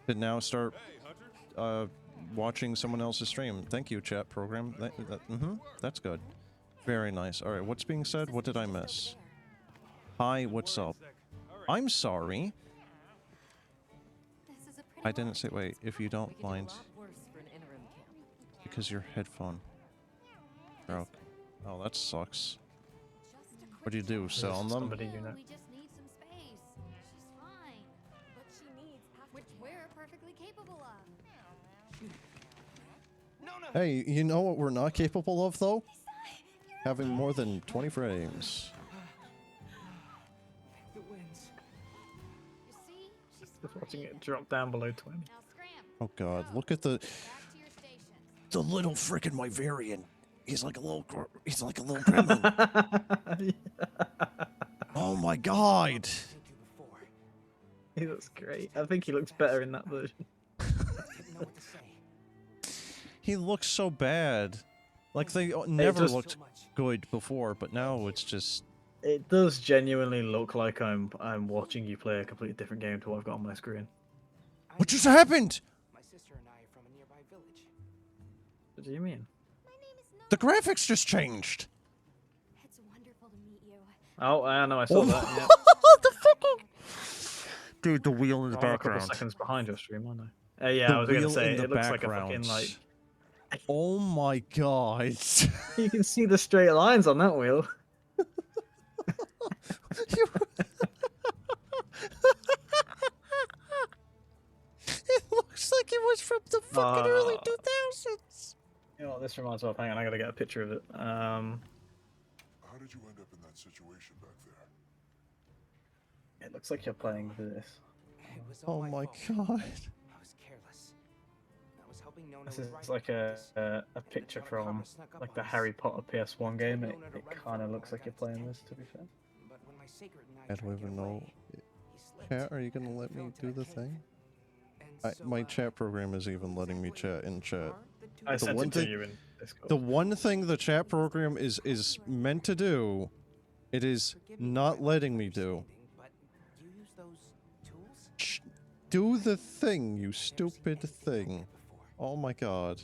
now start, watching someone else's stream. Thank you, chat program. That's good. Very nice. Alright, what's being said? What did I miss? Hi, what's up? I'm sorry. I didn't say, wait, if you don't mind. Because your headphone broke. Oh, that sucks. What do you do, sell them? Somebody you know. We just need some space. She's fine. But she needs which we're perfectly capable of. Hey, you know what we're not capable of, though? Having more than 20 frames. You see? She's Just watching it drop down below 20. now scram. Oh god, look at the Back to your station. little frickin' Wyverian. He's like a little gremlin. Oh my god. He looks great. I think he looks better in that version. He looks so bad. Like they never just- looked good before, but now it's just It does genuinely look like I'm watching you play a completely different game to what I've got on my screen. what just happened? My sister and I are from a nearby village. What do you mean? My name is The graphics just changed. It's wonderful to meet you. Oh, I know, I saw that. Yeah. The fucking dude, the wheel in the I'm a couple background. seconds behind your stream, aren't I? Yeah, The I was gonna wheel say in the it looks like a background. fucking like. Oh my god. You can see the straight lines on that wheel. It looks like it was from the fucking early Ah. 2000s. You know what this reminds me of? Hang on, I gotta get a picture of it. How did you end up in that situation back there? It looks like you're playing this. It was all Oh my fault. god. I was careless. I was helping Nona This with is writing like practice. a picture Until from Karma snuck up like on the us. Harry Potter PS1 game. Told It Nona to write kind for of me looks when I like you're got playing to this, town. to be fair. But when my sacred and I I don't tried to even get know. away, he slipped Chat, are you gonna and let me fell to do that the cave. thing? And so, My chat program is even letting me chat in chat. I The sent one it to thing- you in Discord. The one thing the chat program is meant to do, it is not letting me do. But you use those tools? Shh, do the thing, you stupid thing. Oh my god.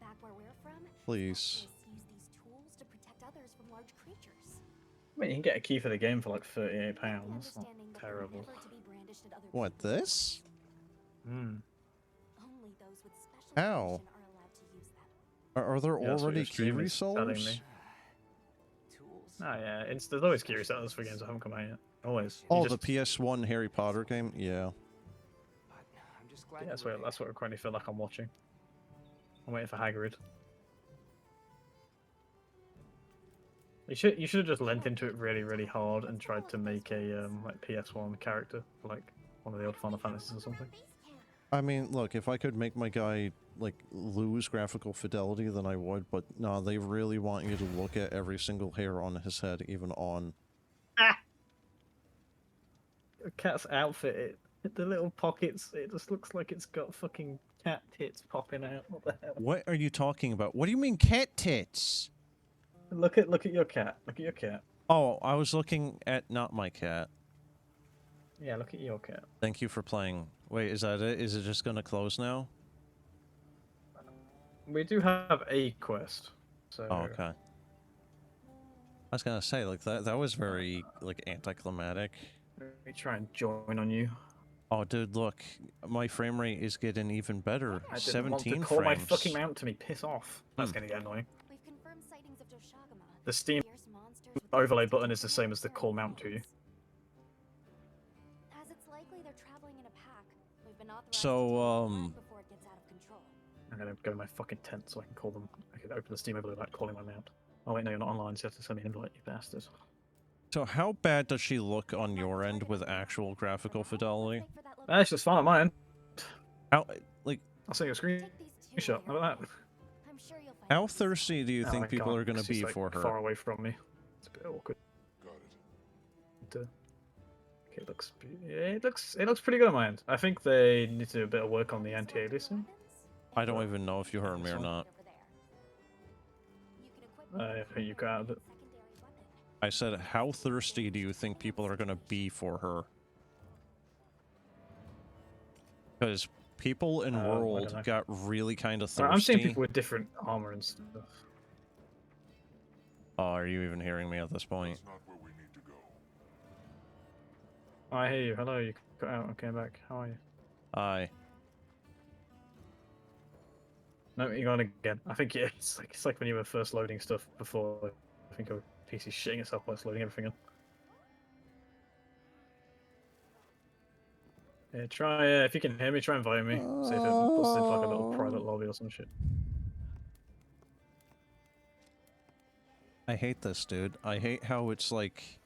Back where we're from, Please. specialists use these tools to protect others from large creatures. I mean, you can get a key for the game for like £38. Not Understanding that they're terrible. never to be brandished at other What, people. this? Hmm. Only those with special How? permission are allowed to use them. Are there Yeah, that's what already your key stream is telling resellers? me. Tools. Oh yeah, there's always key resellers for games that haven't come out yet. Always. You Oh, just, the PS1 Harry Potter game? Yeah. But I'm just glad yeah, you that's were what there. that's what I currently feel like I'm watching. I'm waiting for Hagrid. You should have just lent into it really hard and tried to make a like PS1 character, like one of the old Final Fantasies or something. I mean, look, if I could make my guy, like, lose graphical fidelity, then I would, but no, they really want you to look at every single hair on his head, even on. The cat's outfit, the little pockets, it just looks like it's got fucking cat tits popping out. What the hell? What are you talking about? What do you mean cat tits? Look at your cat. Look at your cat. Oh, I was looking at not my cat. Yeah, look at your cat. Thank you for playing. Wait, is that it? Is it just gonna close now? We do have a quest, so. Oh, okay. I was gonna say, like, that was very, like, anticlimactic. Let me try and join on you. Oh, dude, look. My frame rate is getting even better. I didn't want to 17 call my frames. fucking mount to me. Piss off. That's Hmm. gonna get annoying. We've confirmed sightings of Doshagama. The Steam Fierce monsters with overlay devastating button is the same as the call mount to you. As it's likely they're traveling in a pack. We've been authorized So, to take them apart before it gets out of control. I'm gonna go to my fucking tent so I can call them. I can open the Steam overlay without calling my mount. Oh wait, no, you're not online, so you have to send me an invite, you bastard. So how bad does she look on your end with actual graphical fidelity? That's just fine on mine. How, like, I'll send you a screenshot. How about that? I'm sure you'll find how it. thirsty do you No, think I people can't, are going to 'cause she's, be like, for her? far away from me. It's a bit awkward. Got it. Okay, it looks pretty good on my end. I think they need to do a bit of work on the anti-aliasing. I don't even know if you heard me or not. I think you got out of it. I said, how thirsty do you think people are going to be for her? Because people in I don't World know. got really kind of thirsty. I'm seeing people with different armor and stuff. Oh, are you even hearing me at this point? That's not where we need to go. Oh, I hear you. Hello, you got out and came back. How are you? Aye. No, you're gone again. I think yeah, it's like when you were first loading stuff before. I think your PC shitting itself while it's loading everything in. Yeah, try if you can hear me, try inviting me. See if it puts into like a little private lobby or some shit. I hate this, dude. I hate how it's like...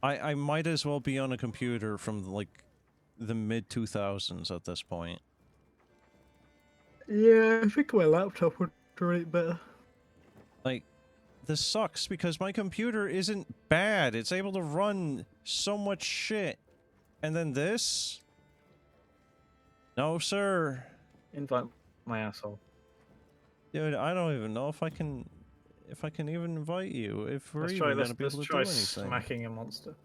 I might as well be on a computer from, like, the mid-2000s at this point. Yeah, I think my laptop would run it better. Like, this sucks because my computer isn't bad. It's able to run so much shit. And then this? No, sir. Invite my asshole. Dude, I don't even know if I can even invite you. If we're Let's even try gonna be able to do anything. smacking a monster.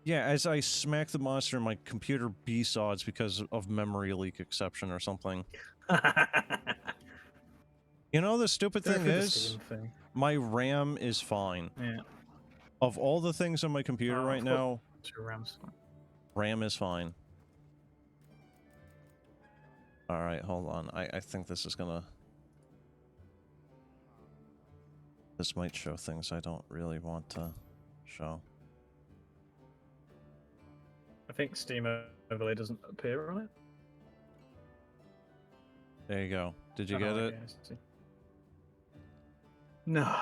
Yeah, as I smack the monster, my computer B-sods because of memory leak exception or something. You know the stupid Go thing for the is, Steam thing. my RAM is fine. Yeah. Of all the things on my computer right now, Two RAMs. RAM is fine. Alright, hold on. I think this is gonna... This might show things I don't really want to show. I think Steam overlay doesn't appear on it. There you go. Did you Oh, get okay, it? I see. No.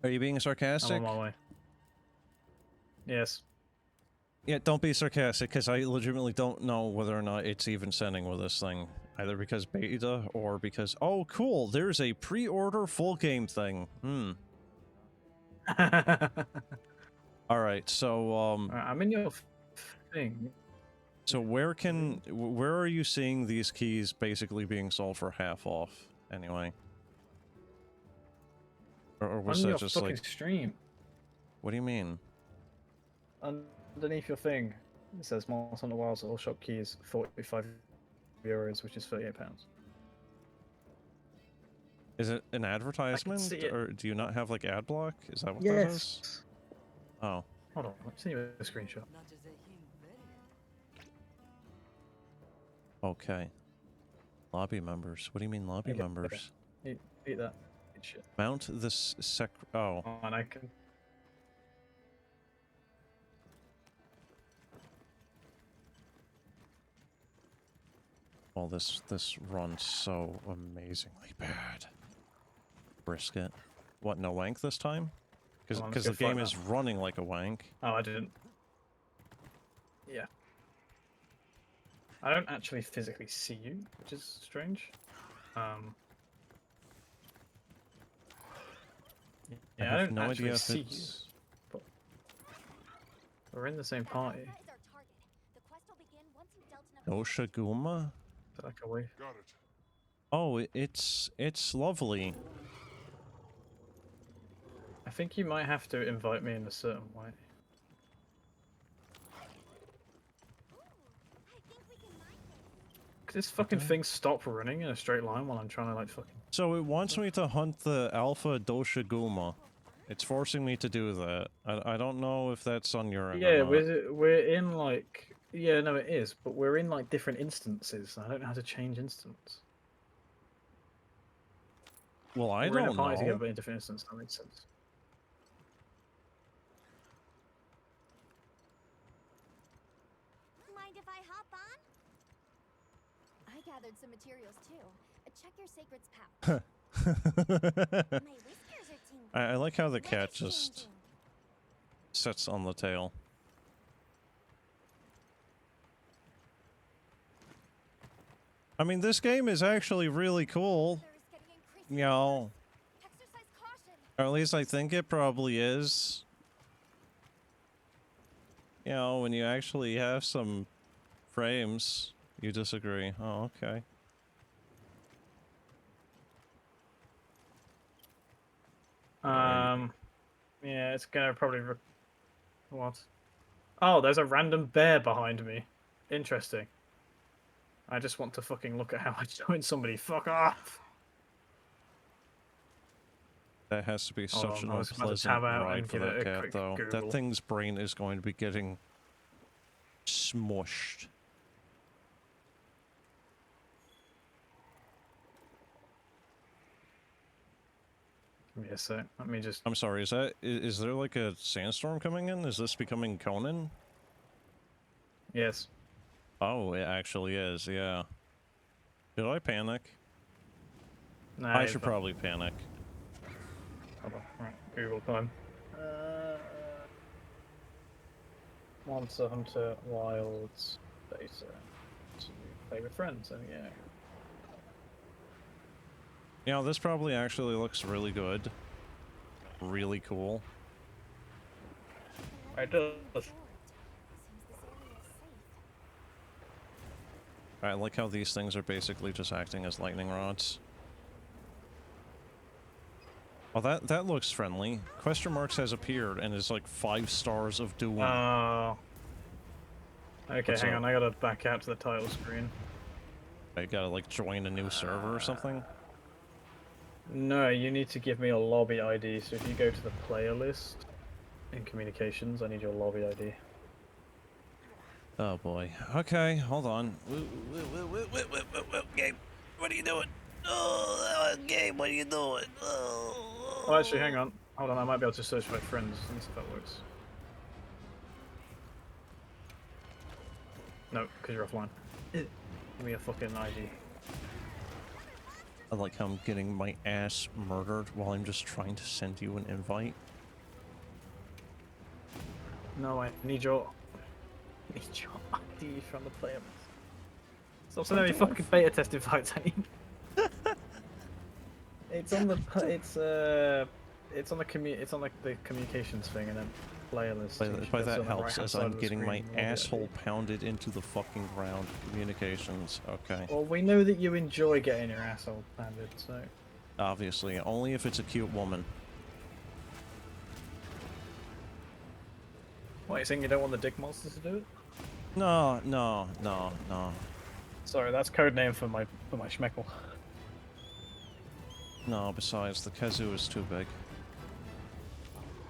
Are you being I'm sarcastic? on my way. Yes. Yeah, don't be sarcastic, because I legitimately don't know whether or not it's even sending with this thing. Either because beta, or because... Oh, cool! There's a pre-order full game thing. Alright, so, I'm in your thing. So where are you seeing these keys basically being sold for half off, anyway? Or was On that your just fucking like... stream. What do you mean? Underneath your thing, it says Monster Hunter Wilds all shop keys, €45, which is £38. Is it an advertisement? see it. Or do you not have, like, ad block? Is that what that is? Yes. Oh. Hold on, let me see you a screenshot. Not just a human. Okay. Lobby members. What do you mean lobby Okay, members? Eat that. Eat shit. Mount this Oh. Oh, and I can. Well, this runs so amazingly bad. Brisket. What, no wank this time? Come on, Because let's the go game fight is running like a wank. Oh, I didn't. Yeah. I don't actually physically see you, which is strange. I Yeah, I have don't no actually idea if see you. it's... But we're in the same party. Is our target. The quest will begin once you've dealt enough. Oshaguma? Is that like a way? Got it. Oh, it's lovely. I think you might have to invite me in a certain way. I think we can mine this. Cause this fucking Okay. thing stopped running in a straight line while I'm trying to like fucking. So it wants me to hunt the alpha Doshaguma. It's forcing me to do that. I don't know if that's on your end or Yeah, not. we're in like no it is, but we're in like different instances. I don't know how to change instance. Well, I We're in a don't party together know. but in different instances. That makes sense. Mind if I hop on? I gathered some materials too. Check your sacred's pouch. My whiskers are tingling. I like how the cat Weather's just changing. sits on the tail. I mean, this game is actually really cool. Weather is getting increasingly You know, worse. Exercise caution. or at least I think it probably is. You know, when you actually have some frames, you disagree. Oh, okay. Yeah, it's gonna probably. What? Oh, there's a random bear behind me. Interesting. I just want to fucking look at how I joined somebody. Fuck off. That has to be Hold such on, an I was about to unpleasant tab out ride and for give it that a cat, quick though. Google. That thing's brain is going to be getting smushed. Give me a sec. Let me just. I'm sorry, is there like a sandstorm coming in? Is this becoming Conan? Yes. Oh, it actually is, yeah. Did I panic? Nah, I it's should fine. probably panic. Hold on. Right, Google time. Monster Hunter Wilds beta. To play with friends, and yeah. You know, this probably actually looks really good. Really cool. I do. Seems this area is safe. I like how these things are basically just acting as lightning rods. Oh, that looks friendly. Question marks has appeared and is like 5 stars of doom. Oh. Okay, What's hang up? on. I gotta back out to the title screen. I gotta like join a new server or something. No, you need to give me a lobby ID. So if you go to the player list in communications, I need your lobby ID. Oh boy. Okay, hold on. Gabe, what are you doing? Oh, Gabe, what are you doing? Oh, actually, hang on. Hold on, I might be able to search my friends and see if that works. No, because you're offline. Give me a fucking ID. I like how I'm getting my ass murdered while I'm just trying to send you an invite. No, I need your ID from the player list. Stop sending me fucking beta test invites. It's on the the communications thing and then player list. By that helps as I'm getting my asshole pounded into the fucking ground. Communications, okay. Well, we know that you enjoy getting your asshole pounded, so. Obviously, only if it's a cute woman. What, you saying you don't want the dick monsters to do it? No. Sorry, that's code name for my schmeckle. No, besides, the kazoo is too big.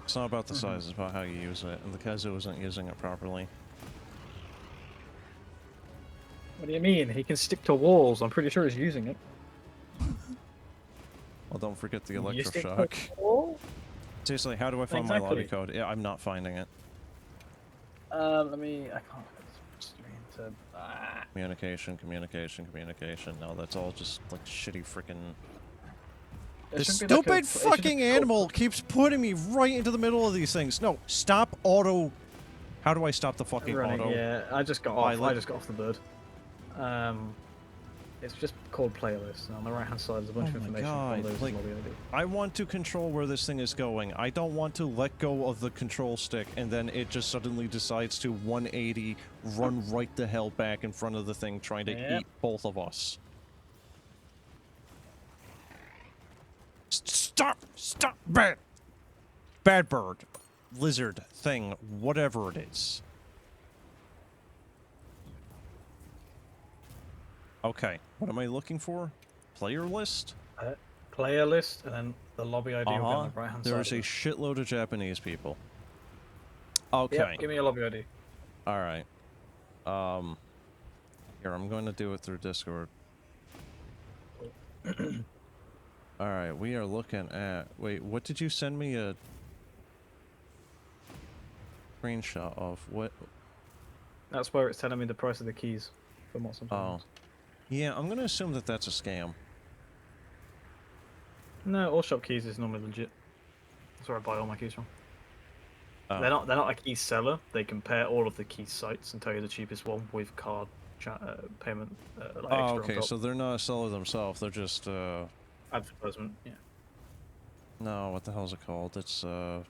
It's not about the size, it's about how you use it, and the kazoo isn't using it properly. What do you mean? He can stick to walls. I'm pretty sure he's using it. Well, don't forget the You stick to electroshock. a wall? Seriously, how do I find my lobby Exactly. code? Yeah, I'm not finding it. Let me. I can't. Stream to. Communication, communication, communication. No, that's all just like shitty freaking. There This should be, like, stupid it should just fucking go- animal keeps putting me right into the middle of these things. No, stop auto. How do I stop the fucking running. auto? Yeah, I just got I off. like- I just got off the bird. It's just called playlist, and on the right hand side there's a bunch of Oh my information God, from those like- lobby ID. I want to control where this thing is going. I don't want to let go of the control stick and then it just suddenly decides to 180 run right the hell back in front of the thing trying to Yep. eat both of us. Stop! Stop! Bad bird. Lizard thing. Whatever it is. Okay. What am I looking for? Player list? Player list, and then the lobby ID will be on the right hand side. There's a of it. shitload of Japanese people. Okay. Yep, give me a lobby ID. Alright. Here, I'm going to do it through Discord. Alright, we are looking at... Wait, what did you send me a screenshot of? What? That's where it's telling me the price of the keys for what's on. Oh. Yeah, I'm going to assume that that's a scam. No, all shop keys is normally legit. That's where I buy all my keys from. Oh. They're not a key seller. They compare all of the key sites and tell you the cheapest one with card payment. Like extra Oh, on okay, top. so they're not a seller themselves, they're just, Advertisement, yeah. No, what the hell is it called? It's, Nope,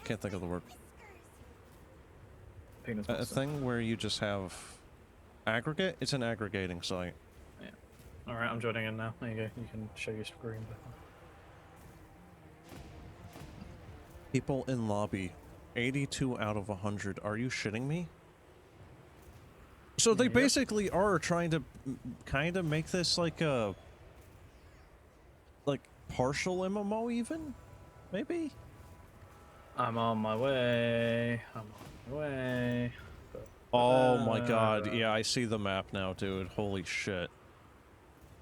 can't think of the word. Peanuts A Monster. thing where you just have... Aggregate? It's an aggregating site. Alright, I'm joining in now. There you go. You can show your screen. People in lobby. 82 out of 100. Are you shitting me? So they Yep. basically are trying to kind of make this like a... like, partial MMO even? Maybe? I'm on my way. I'm on my way. Oh my god, yeah, I see the map now, dude. Holy shit.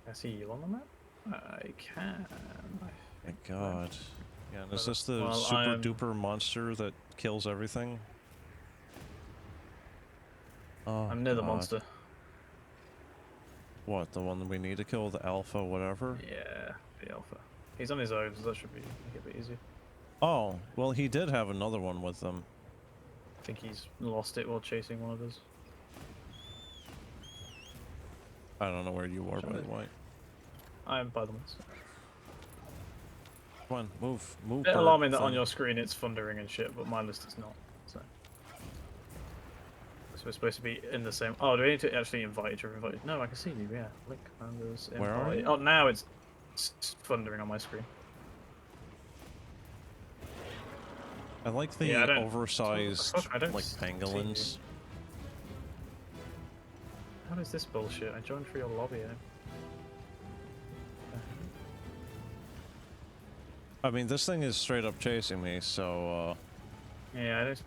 I see you on the map? I can. My god. Yeah, and is this the Well, super I'm- duper monster that kills everything? Oh, I'm near the God. monster. What, the one that we need to kill, the alpha whatever? Yeah, the alpha. He's on his own, so that should be make it a bit easier. Oh, well he did have another one with them. I think he's lost it while chasing one of us. I don't know where you are, by the way. I'm by the monster. Come on, move, move. Bit bird alarming that on thing. your screen it's thundering and shit, but my list is not. So we're supposed to be in the same. Oh, do we need to actually invite you? Invite? No, I can see you. Yeah, link members. Where are invite. you? Oh, now it's thundering on my screen. I like the Yeah, I don't- oversized, fuck, I don't like, see pangolins. What is this bullshit? I joined for your lobby. I mean, this thing is straight up chasing me, so, Yeah, I don't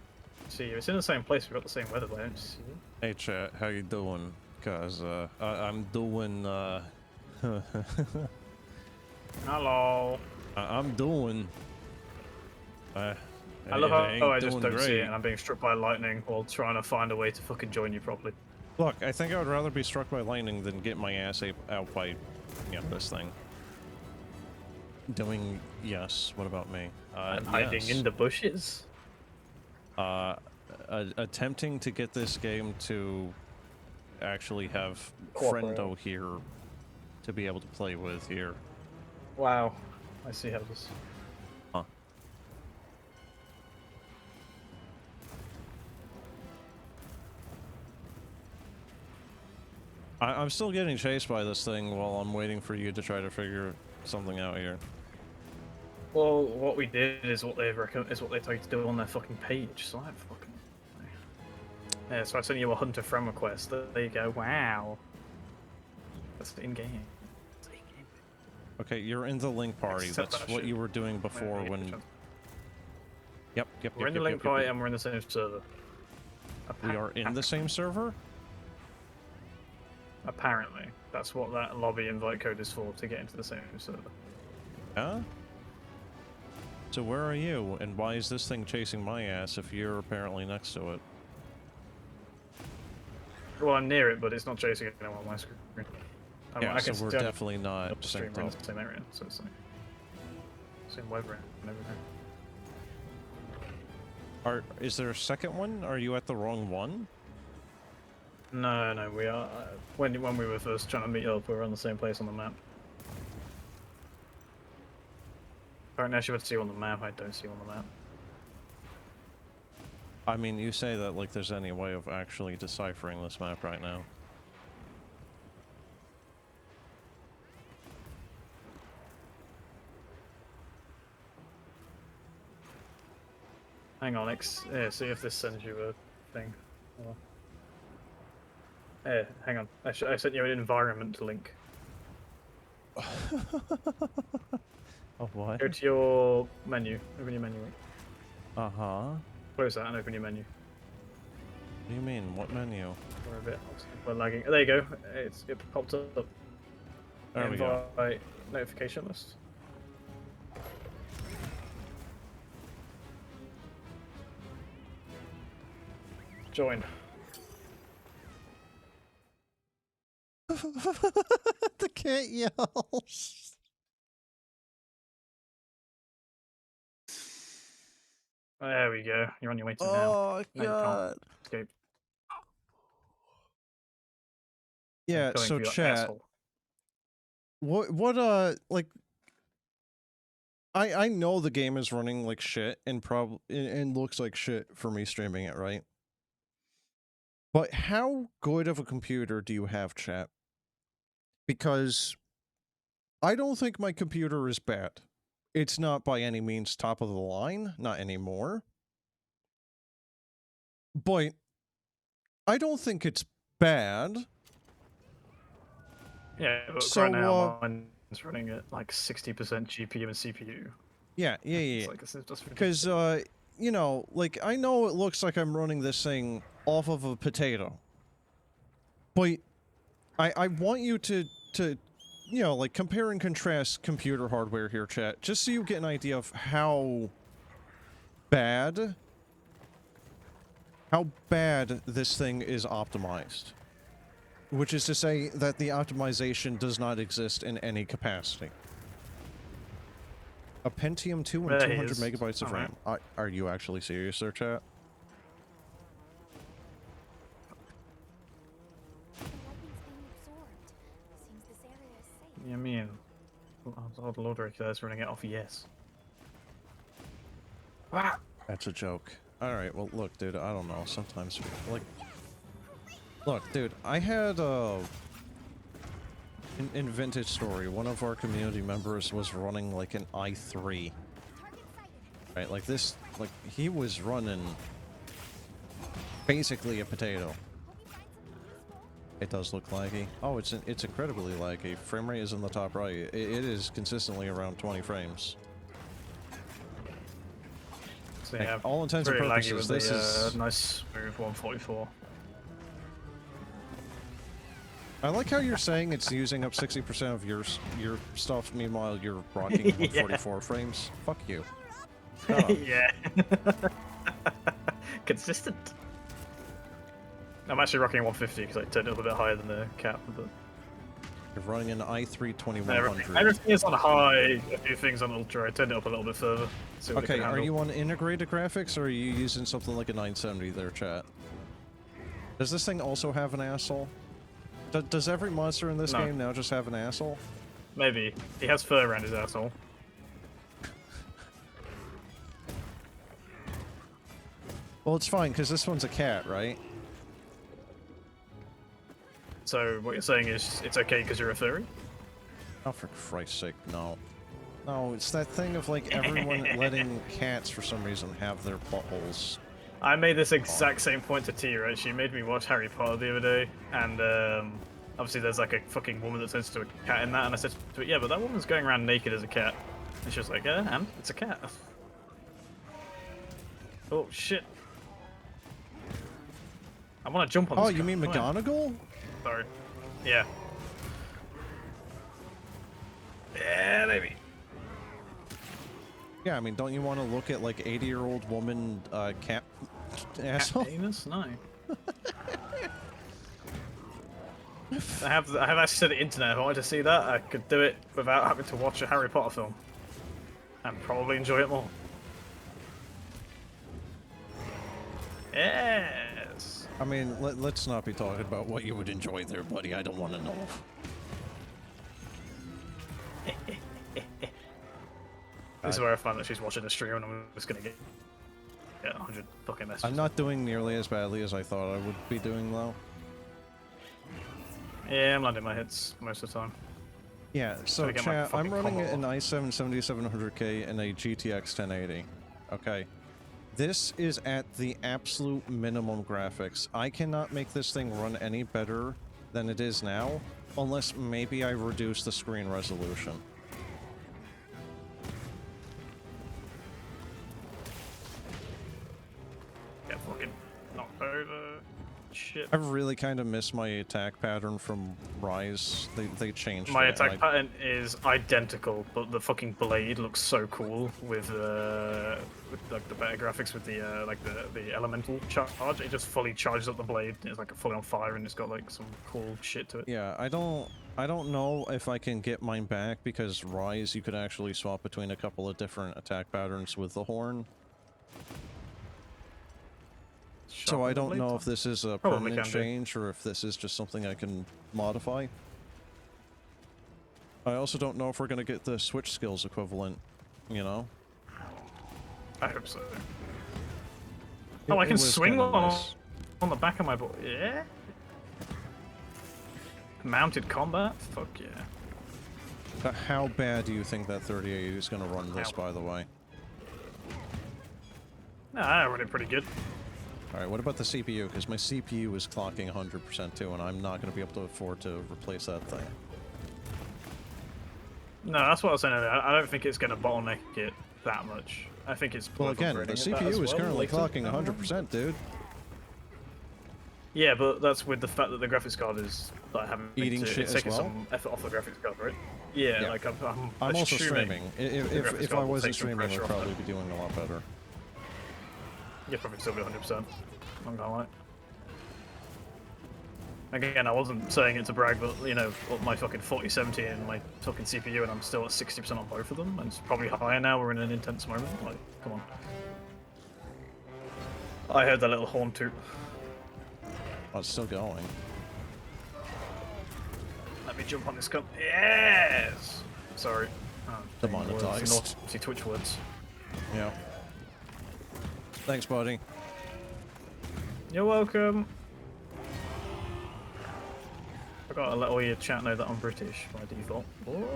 see you. It's in the same place. We've got the same weather, but I don't see you. Hey chat, how you doing? Cause, I'm doing, Hello. I'm doing... I love how ain't I just doing don't see great. it and I'm being struck by lightning while trying to find a way to fucking join you properly. Look, I think I would rather be struck by lightning than get my ass out by, this thing. Doing... Yes, what about me? I'm hiding yes. in the bushes. Attempting to get this game to actually have Cooperate. friendo here to be able to play with here. Wow. I see how this... Huh. I'm still getting chased by this thing while I'm waiting for you to try to figure something out here. Well, what we did is what they tell you to do on their fucking page. So I fucking... Yeah, so I sent you a hunter friend request. There you go. Wow. That's in-game. It's in-game. Okay, you're in the link party. Accept That's that what shit. you were doing before Yeah, when... yeah, Yep, yep, We're in the link party and we're in the same server. We are in the same server? Apparently. That's what that lobby invite code is for, to get into the same server. Huh? So where are you, and why is this thing chasing my ass if you're apparently next to it? Well, I'm near it, but it's not chasing anyone on my screen. Yeah, I so can we're see on definitely not the stream synced we're in up. the same area, so it's like same weather and everything. Is there a second one? Are you at the wrong one? No, we are. When we were first trying to meet up, we were on the same place on the map. I don't actually see you on the map. I don't see you on the map. I mean, you say that like there's any way of actually deciphering this map right now. Hang on, see if this sends you a thing. Hang on. I sent you an environment link. Oh, what? Go to your menu. Open your menu. Uh-huh. Close that and open your menu. What do you mean? What menu? We're a bit. We're lagging. There you go. It popped up. There we go. Invite notification list. Join. The cat yells. There we go. You're on your way to now. Oh, No, you God. can't escape. Yeah, Going so for your chat. asshole. Like, I know the game is running like shit and and looks like shit for me streaming it, right? But how good of a computer do you have, chat? Because I don't think my computer is bad. It's not by any means top of the line, not anymore. But I don't think it's bad. Yeah, but So, right now mine's running at like 60% GPU and CPU. Yeah. It's like, it's just Because, you know, like, I know it looks like I'm running this thing off of a potato. But I want you to, you know, like, compare and contrast computer hardware here, chat, just so you get an idea of how bad this thing is optimized. Which is to say that the optimization does not exist in any capacity. A Pentium 2 and 200 megabytes of RAM. Are you actually serious there, chat? Yeah, me and Lord Lodrick is running it off yes. Ah! That's a joke. Alright, well, look, dude, I don't know. Sometimes, like... Look, dude, I had, in Vintage Story, one of our community members was running, like, an i3. Right, like this, like, he was running basically a potato. It does look laggy. Oh, it's incredibly laggy. Frame rate is in the top right. It is consistently around 20 frames. So, yeah, like, all intents and purposes, this is nice smooth 144. I like how you're saying it's using up 60% of your stuff. Meanwhile, you're rocking 144 frames. Fuck you. Yeah. Consistent. I'm actually rocking 150 because I turned it up a bit higher than the cap. But you're running an i3 2100. Everything is on high. A few things on ultra. I turned it up a little bit further. Okay, are you on integrated graphics or are you using something like a 970 there, chat? Does this thing also have an asshole? Does every monster in this game now just have an asshole? Maybe. He has fur around his asshole. Well, it's fine, because this one's a cat, right? So, what you're saying is, it's okay because you're a furry? Oh, for Christ's sake, no. No, it's that thing of, like, everyone letting cats, for some reason, have their buttholes. I made this exact same point to T, right? She made me watch Harry Potter the other day, and obviously there's like a fucking woman that turns into a cat in that, and I said to her, yeah, but that woman's going around naked as a cat. And she was like, yeah, and it's a cat. Oh, shit. I want to jump on Oh, this you guy. mean Come on. McGonagall? Sorry. Yeah. Yeah, maybe. Yeah, I mean, don't you want to look at like 80-year-old woman cat asshole? Anus? No. I have access to the internet. If I wanted to see that, I could do it without having to watch a Harry Potter film. And probably enjoy it more. Yes. I mean, let's not be talking about what you would enjoy there, buddy. I don't want to know. This is where I find that she's watching the stream and I'm just gonna get 100 fucking messages. I'm not doing nearly as badly as I thought I would be doing, though. Yeah, I'm landing my hits most of the time. Yeah, so Gotta get my chat, I'm fucking running combo an i7 7700K and a GTX 1080. Okay. This is at the absolute minimum graphics. I cannot make this thing run any better than it is now, unless maybe I reduce the screen resolution. Get fucking knocked over. Shit. I really kind of miss my attack pattern from Rise. They changed My it, and attack pattern is identical, but the fucking blade looks so cool with like the better graphics with the like the elemental charge. It just fully charges up the blade. It's like fully on fire and it's got like some cool shit to it. Yeah, I don't know if I can get mine back because Rise you could actually swap between a couple of different attack patterns with the horn. So I don't know if this is a Probably permanent can do. change or if this is just something I can modify. I also don't know if we're gonna get the switch skills equivalent, you know? I hope so. It- Oh, I it can was swing kinda on nice. on the back of my board. Yeah. Mounted combat? Fuck yeah. But how bad do you think that 3080 is gonna run this, How- by the way? Nah, I run it pretty good. Alright, what about the CPU? Because my CPU is clocking 100% too, and I'm not gonna be able to afford to replace that thing. No, that's what I was saying earlier. I don't think it's going to bottleneck it that much. I think it's Well, worth again, the upgrading it that as CPU is well currently later. clocking 100%, dude. Yeah, but that's with the fact that the graphics card is like having Eating to, shit it's as taking well? some effort off the graphics card, right? Yeah, Yeah. like I'm I'm also assuming streaming. the If graphics I card will wasn't take some streaming, pressure I'd off probably that. be doing a lot better. You'd probably still be 100%. I'm gonna lie. Again, I wasn't saying it to brag, but you know, up my fucking 4070 and my fucking CPU, and I'm still at 60% on both of them, and it's probably higher now. We're in an intense moment. Like, come on. I heard that little horn toot. Oh, it's still going. Let me jump on this gun. Yes. Sorry. Oh, Demonetized. See Twitch words. Yeah. Thanks, buddy. You're welcome. I gotta let all your chat know that I'm British by default. What?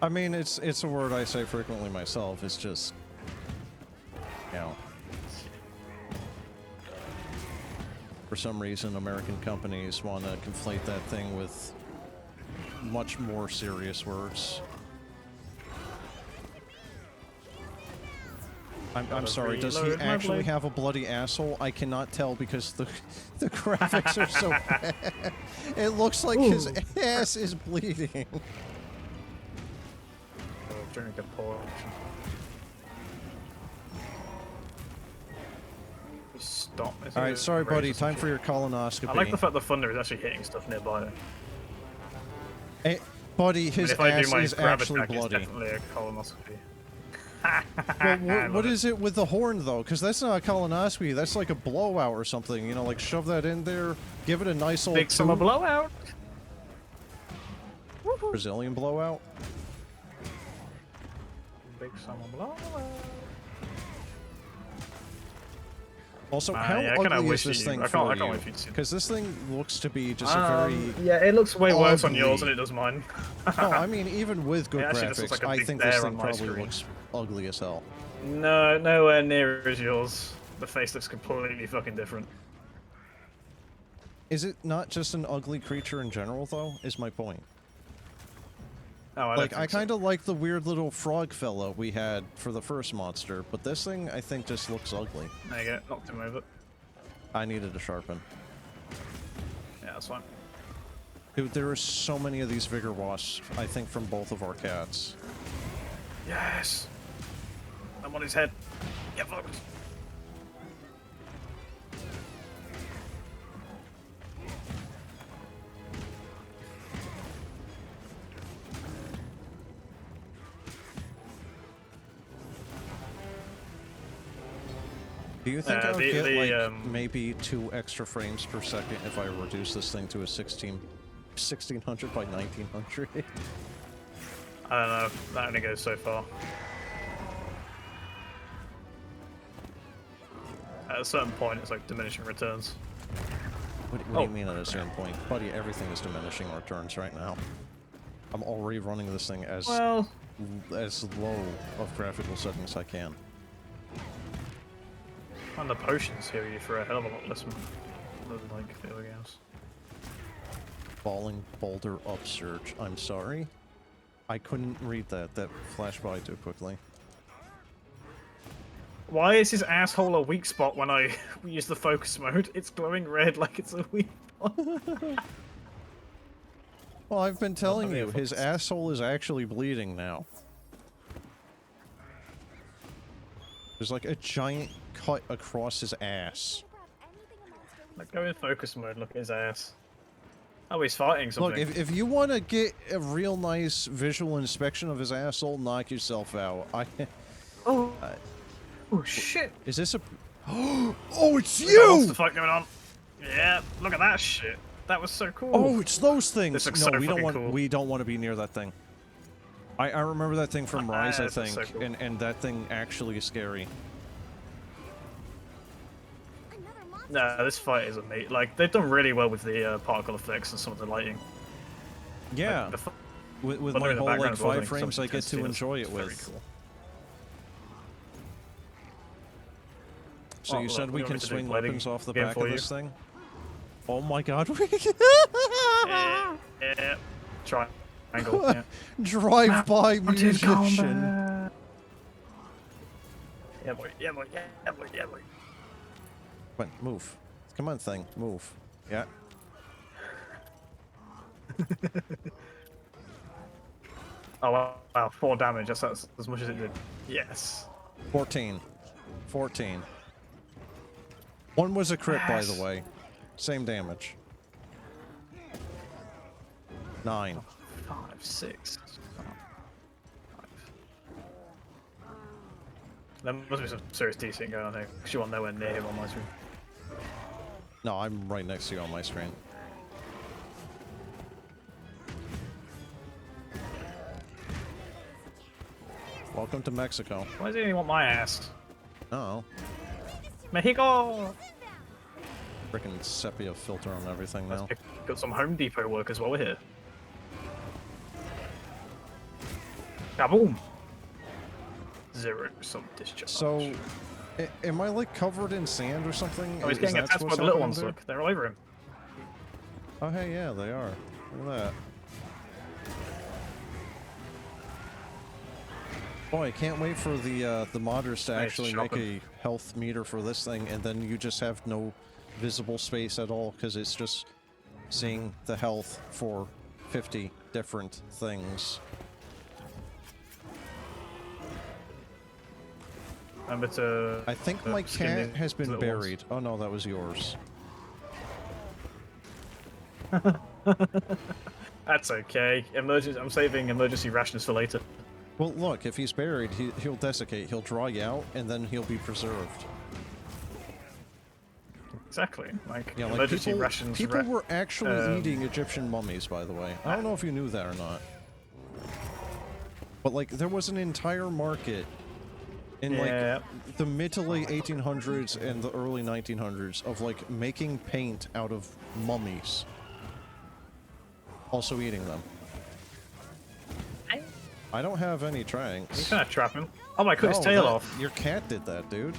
I mean, it's a word I say frequently myself. It's just, you know, for some reason, American companies want to conflate that thing with much more serious words. I'm sorry, does he reload my actually blade. have a bloody asshole? I cannot tell because the graphics are so bad. It looks like his ass is bleeding. Drink a portion. Stop. Alright, sorry buddy, time for your colonoscopy. I like the fact the thunder is actually hitting stuff nearby. Hey, buddy, his if I do ass my is grab actually attack, it's bloody. definitely a colonoscopy. Well, what is it with the horn, though? Because that's not a colonoscopy. That's like a blowout or something. You know, like shove that in there, give it a nice old Big summer blowout. Brazilian blowout. Big summer blowout. Also, Ah, how yeah, I kinda ugly is wish this you- thing I can't for wait you? for you to see it. Because this thing looks to be just a very... Yeah, it looks way worse on yours ugly. than it does mine. No, I mean, even with good It actually just looks graphics, like a I big think this bear thing on my probably screen. looks ugly as hell. No, nowhere near as yours. The face looks completely fucking different. Is it not just an ugly creature in general, though? Is my point. Oh, I Like, I kind of like the weird little frog fella we had for the first monster, but this thing, I think, just looks ugly. There you go, knocked him over. I needed to sharpen. Yeah, that's fine. Dude, there are so many of these vigor wasps, I think, from both of our cats. Yes! I'm on his head. Get focused. Do you think I would get, like, um, maybe 2 extra frames per second if I reduce this thing to a 1600 by 1900? I don't know. That only goes so far. At a certain point, it's like diminishing returns. What do you mean at a certain point? Buddy, everything is diminishing returns right now. I'm already running this thing as low of graphical settings I can. And the potions heal you for a hell of a lot less than like the other games. Falling boulder upsurge. I'm sorry. I couldn't read that. That flashed by too quickly. Why is his asshole a weak spot when I use the focus mode? It's glowing red like it's a weak spot. Well, I've been telling you, his asshole is actually bleeding now. There's like a giant cut across his ass. Like, go in focus mode, look at his ass. Oh, he's fighting something. Look, if you want to get a real nice visual inspection of his asshole, knock yourself out. Oh shit! Is this a... Oh, it's What's you! the fuck going on? Yeah, look at that shit. That was so cool. Oh, it's those things. This looks No, so we don't fucking want. cool. We don't want to be near that thing. I remember that thing from Rise, I This looks think, so cool. and that thing actually is scary. No, this fight is amazing. Like, they've done really well with the particle effects and some of the lighting. Yeah, Like, with but my in the whole like background as well, 5 some frames, I get to intensity enjoy is it very with. cool. So you look, said what we do you want can me to do, swing play the weapons off the game back for of you? this thing? Oh my god! Yeah. Triangle. Yeah. Drive-by musician. Yeah, boy. Yeah, boy. Yeah, boy. Yeah, boy. Come on, move. Come on, thing, move. Yeah. Oh wow, 4 damage. That's as much as it did. Yes. 14. 14. One was a crit, by Yes. the way. Same damage. 9. 5, 6. There must be some serious decent going on here, because you want nowhere near him on my screen. No, I'm right next to you on my screen. Welcome to Mexico. Why does he want my ass? Oh, Mexico! freaking sepia filter on everything now. Let's pick up some Home Depot workers while we're here. Kaboom! 0 some discharge. So, am I like covered in sand or something? Oh, he's Is getting that attacked by what's the little happening ones, there? look. They're all over him. Oh, hey, yeah, they are. Look at that. Boy, I can't wait for the modders to Nice actually make shopping. a health meter for this thing, and then you just have no visible space at all, because it's just seeing the health for 50 different things. Remember to... I think my skin cat these has been little ones. buried. Oh no, that was yours. That's okay. Emergency. I'm saving emergency rations for later. Well, look, if he's buried, he'll desiccate, he'll dry out, and then he'll be preserved. Exactly. Like, Yeah, like emergency rations. people were actually eating Egyptian mummies, by the way. I don't know if you knew that or not. But, like, there was an entire market in, Yeah. like, the mid to late 1800s and the early 1900s of, like, making paint out of mummies. Also eating them. I don't have any You tranks. kind of trap him. Oh, I cut his No, tail that- off. Your cat did that, dude.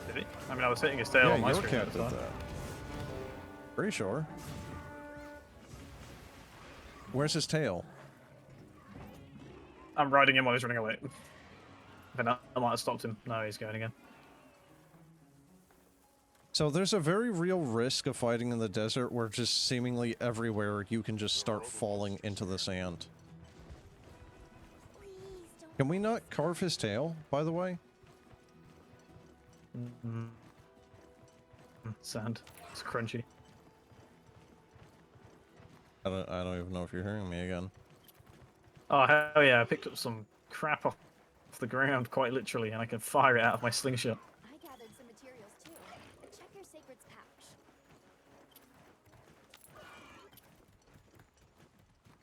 Did he? I mean, I was hitting his tail on Yeah, my your screen cat at the did time. that. Pretty sure. Where's his tail? I'm riding him while he's running away. Then I might have stopped him. No, he's going again. So there's a very real risk of fighting in the desert where just seemingly everywhere you can just start falling into the sand. Please don't. Can we not carve his tail, by the way? Sand. It's crunchy. I don't even know if you're hearing me again. Oh hell yeah! I picked up some crap off the ground, quite literally, and I can fire it out of my slingshot. I gathered some materials too. Check your sacred's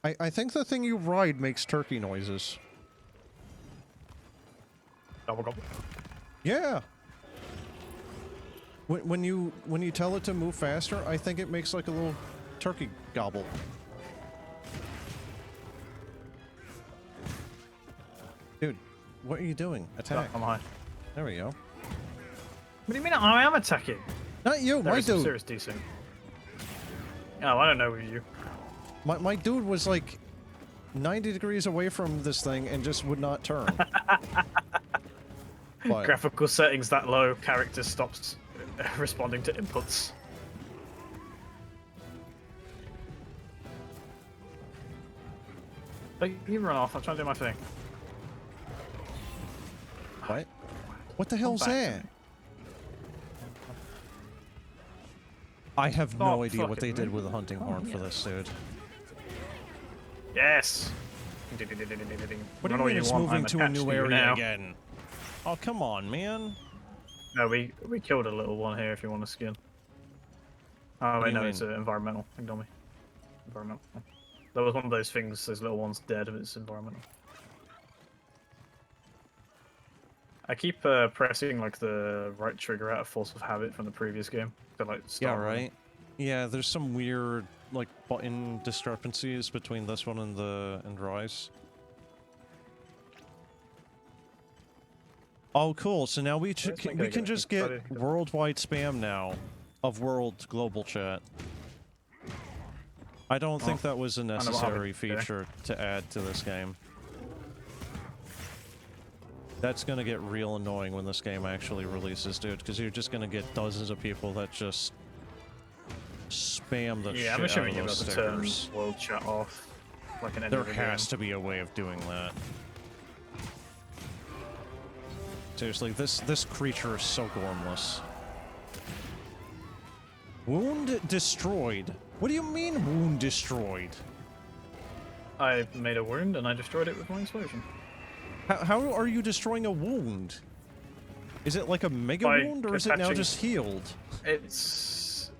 pouch. I think the thing you ride makes turkey noises. Gobble gobble. Yeah. When you tell it to move faster, I think it makes like a little turkey gobble. Dude, what are you doing? Attack. I'm high. There we go. What do you mean I am attacking? Not you, There my is some dude. serious decent. Oh, I don't know you. My dude was like 90 degrees away from this thing and just would not turn. But Graphical settings that low, character stops responding to inputs. Hey, you run off. I'm trying to do my thing. what? What the hell's back to that? me. I have no Stop idea what they fucking did me. with a hunting horn for this, dude. Yes. What do you mean it's moving to a new area again? Oh, come on, man. No, we killed a little one here if you want to skin. Oh, do wait, you no, mean? it's environmental. Ignore me. Environmental. That was one of those things, those little ones dead, if it's environmental. I keep pressing like the right trigger out of force of habit from the previous game. To, like, Yeah, start running. right? Yeah, there's some weird, like, button discrepancies between this one and Rise. Oh, cool. So now we can just get worldwide spam now of world global chat. I don't think that was a necessary feature to add to this game. That's gonna get real annoying when this game actually releases, dude, because you're just gonna get dozens of people that just spam the Yeah, I'm shit out assuming of you're those about to turn stickers. world chat off. Like an There has to be a way of doing that. Seriously, this creature is so gormless. Wound destroyed. What do you mean wound destroyed? I made a wound and I destroyed it with my explosion. How are you destroying a wound? Is it like a mega By wound, or is it now attaching- just healed? It's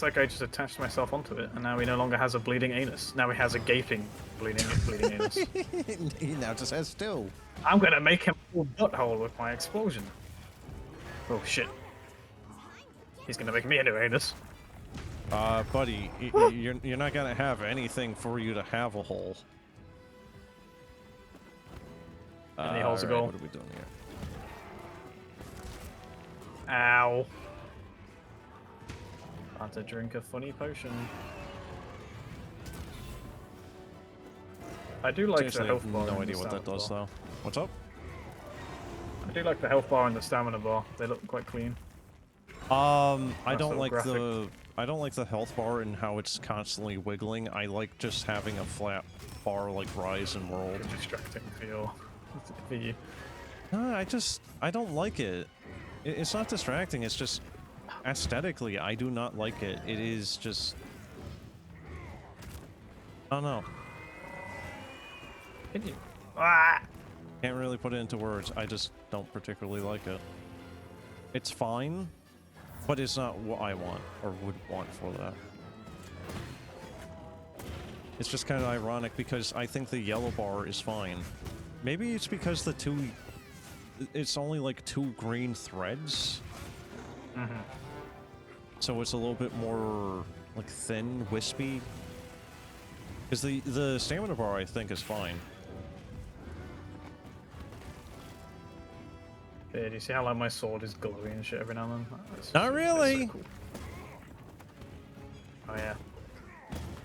like I just attached myself onto it, and now he no longer has a bleeding anus. Now he has a gaping bleeding anus. He now just has two. I'm gonna make him a butthole with my explosion. Oh shit. He's gonna make me a new anus. Buddy, you're not gonna have anything for you to have a hole. Any holes a Alright, goal? what are we doing here? Ow. Had to drink a funny potion. I do like Seriously, the I health have bar. no and idea the what that stamina does, bar. though. What's up? I do like the health bar and the stamina bar. They look quite clean. I Nice don't little like graphic. I don't like the health bar and how it's constantly wiggling. I like just having a flat bar like Rise and World. It's distracting for you. No, I don't like it. It's not distracting, it's just aesthetically, I do not like it. It is just... I don't know. Can you? Ah! Can't really put it into words. I just don't particularly like it. It's fine, but it's not what I want or would want for that. It's just kind of ironic because I think the yellow bar is fine. Maybe it's because it's only like 2 green threads. Mm-hmm. So it's a little bit more like thin, wispy. Because the stamina bar I think is fine. Yeah, do you see how like my sword is glowy and shit every now and then? That's Not so really. cool. Oh yeah.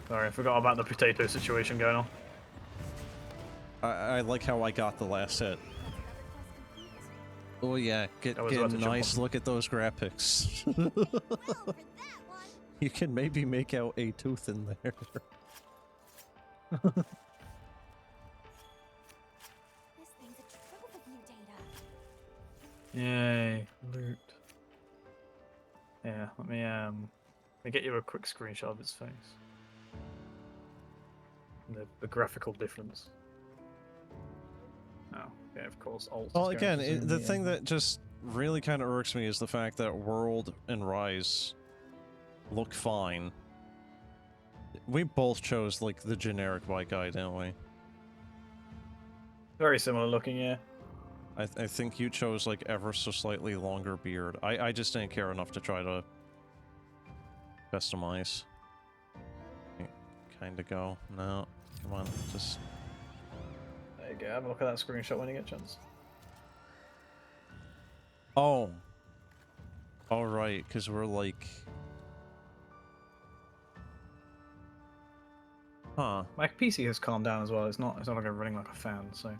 Sorry, I forgot about the potato situation going on. I like how I got the last hit. Oh yeah, get I was about to jump nice on. look at those graphics. Well, for that one. You can maybe make out a tooth in there. This thing's a trove of new data. Yay, loot. Yeah, let me get you a quick screenshot of its face. The graphical difference. Oh, yeah, of course. Alt. Well, again, the thing that just really kind of irks me is the fact that World and Rise look fine. We both chose, like, the generic white guy, didn't we? Very similar looking, yeah. I think you chose, like, ever so slightly longer beard. I just didn't care enough to try to customize. Kind of go. No. Come on, just... There you go. Have a look at that screenshot when you get a chance. Oh. All right, because we're like... Huh. My PC has calmed down as well. It's not like I'm running like a fan, so.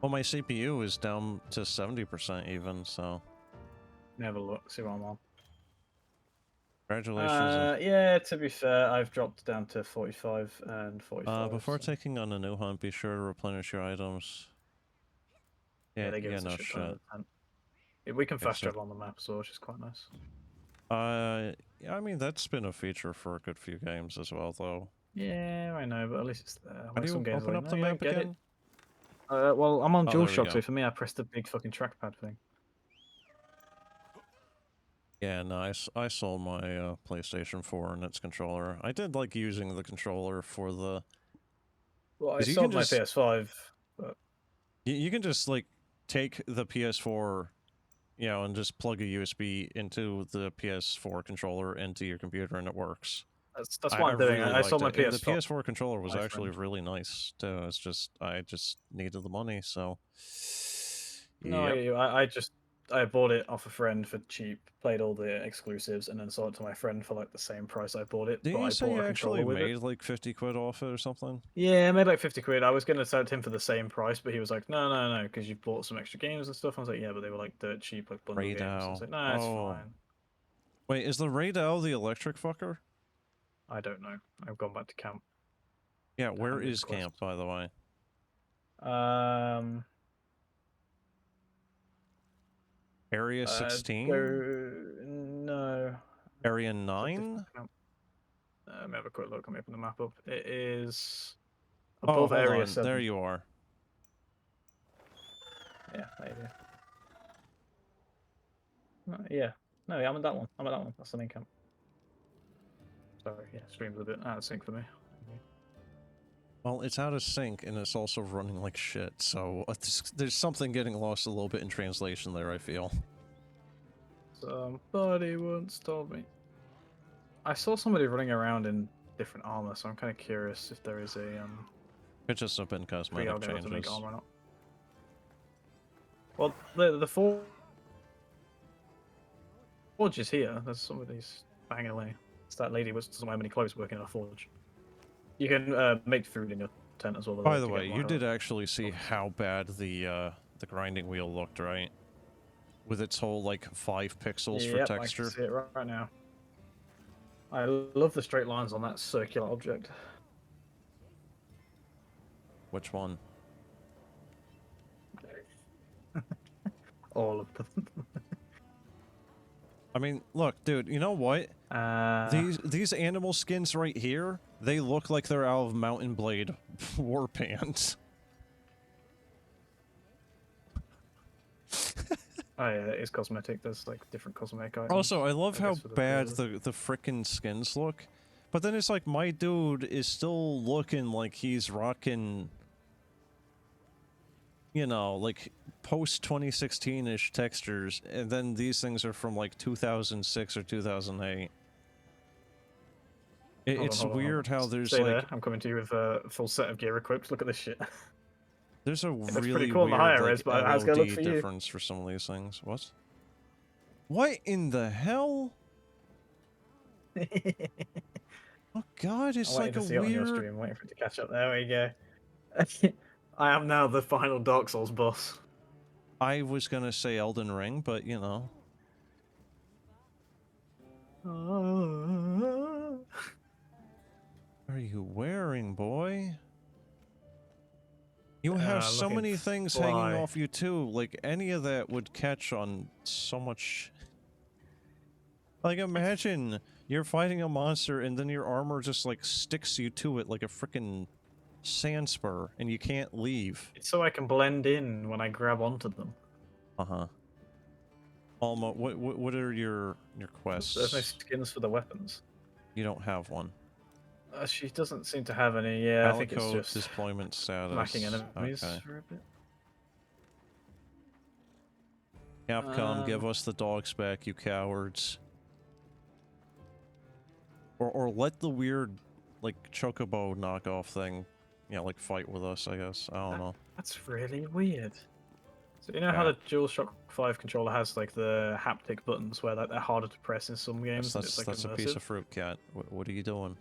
Well, my CPU is down to 70% even, so... Let me have a look, see what I'm on. Congratulations. Yeah, to be fair, I've dropped down to 45 and 45. Before so. taking on a new hunt, be sure to replenish your items. Yeah, they give us a no shit shit. ton of time. Yeah, we can Okay, fast so- travel on the map as well, which is quite nice. Yeah, I mean, that's been a feature for a good few games as well, though. Yeah, I know, but at least it's there. How Like do some you games open are up like, the "No, you map don't get again? it." Well, I'm on Oh, there we DualShock, go. so for me, I pressed the big fucking trackpad thing. Yeah, no, I sold my PlayStation 4 and its controller. I did like using the controller for the... Well, I 'Cause you sold can my just- PS5, but You can just, like, take the PS4, you know, and just plug a USB into the PS4 controller into your computer and it works. that's what I'm doing. really I sold my liked it. And the PS5. PS4 controller was my actually friend. really nice too. It's just I just needed the money, so No, yep. I bought it off a friend for cheap, played all the exclusives, and then sold it to my friend for like the same price I bought it. Didn't But you I say bought you a controller actually with made it. like 50 quid off it or something? Yeah, I made like 50 quid. I was gonna sell it to him for the same price, but he was like, no, because you bought some extra games and stuff. I was like, yeah, but they were like dirt cheap, like bundle games. I was Radau. like, nah, it's Oh. fine. Wait, is the Radau the electric fucker? I don't know. I've gone back to camp. Yeah, where Hand in is quest. camp, by the way? Area 16? No. Area It's a 9? different camp. Let me have a quick look. Let me open the map up. It is Oh, above hold Area on. 7. There you are. Yeah, there you go. No, yeah. No, I'm at that one. That's the main camp. Sorry, yeah, stream's a bit out of sync for me. Well, it's out of sync and it's also running like shit, so there's something getting lost a little bit in translation there, I feel. Somebody once told me. I saw somebody running around in different armor, so I'm kind of curious if there is a Could just have been cosmetic pre-algo to make changes. armor or not. Well, the forge is here. There's somebody's banging away. It's that lady which doesn't wear many clothes working in a forge. You can make food in your tent as well. By the way, you did actually see how bad the grinding wheel looked, right? With its whole like 5 pixels for texture. I can see it right now. I love the straight lines on that circular object. Which one? All of them. I mean, look, dude, you know what? These animal skins right here, they look like they're out of Mountain Blade Warband. Oh yeah, it is cosmetic. There's like different cosmetic items. Also, I love how guess for the bad flavor. the frickin' skins look. But then it's like, my dude is still looking like he's rocking, you know, like post-2016-ish textures, and then these things are from like 2006 or 2008. It's weird how there's Stay like... there. I'm coming to you with a full set of gear equipped. Look at this shit. There's a looks really pretty cool on the weird higher like, res, but how's it gonna look LOD for you? difference for some of these things. What? What in the hell? Oh god, it's I'm waiting like to a see it on your weird... stream. I'm waiting for it to catch up. There we go. I am now the final Dark Souls boss. I was gonna say Elden Ring, but you know. What are you wearing, boy? You have so looking many things hanging fly. off you too. Like any of that would catch on so much. Like imagine you're fighting a monster and then your armor just like sticks you to it like a freaking sand spur and you can't leave. It's so I can blend in when I grab onto them. Uh-huh. Alma, what are your There's no quests? skins for the weapons. You don't have one. She doesn't seem to have any. Yeah, I think it's Calico just deployment smacking status. enemies Okay. for a bit. Capcom, give us the dogs back, you cowards. Or let the weird, like, chocobo knockoff thing, you know, like, fight with us, I guess. I don't know. That's really weird. So you know how Yeah. the DualShock 5 controller has like the haptic buttons where they're harder to press in some games and it's like That's a immersive? piece of fruit, cat. What are you doing?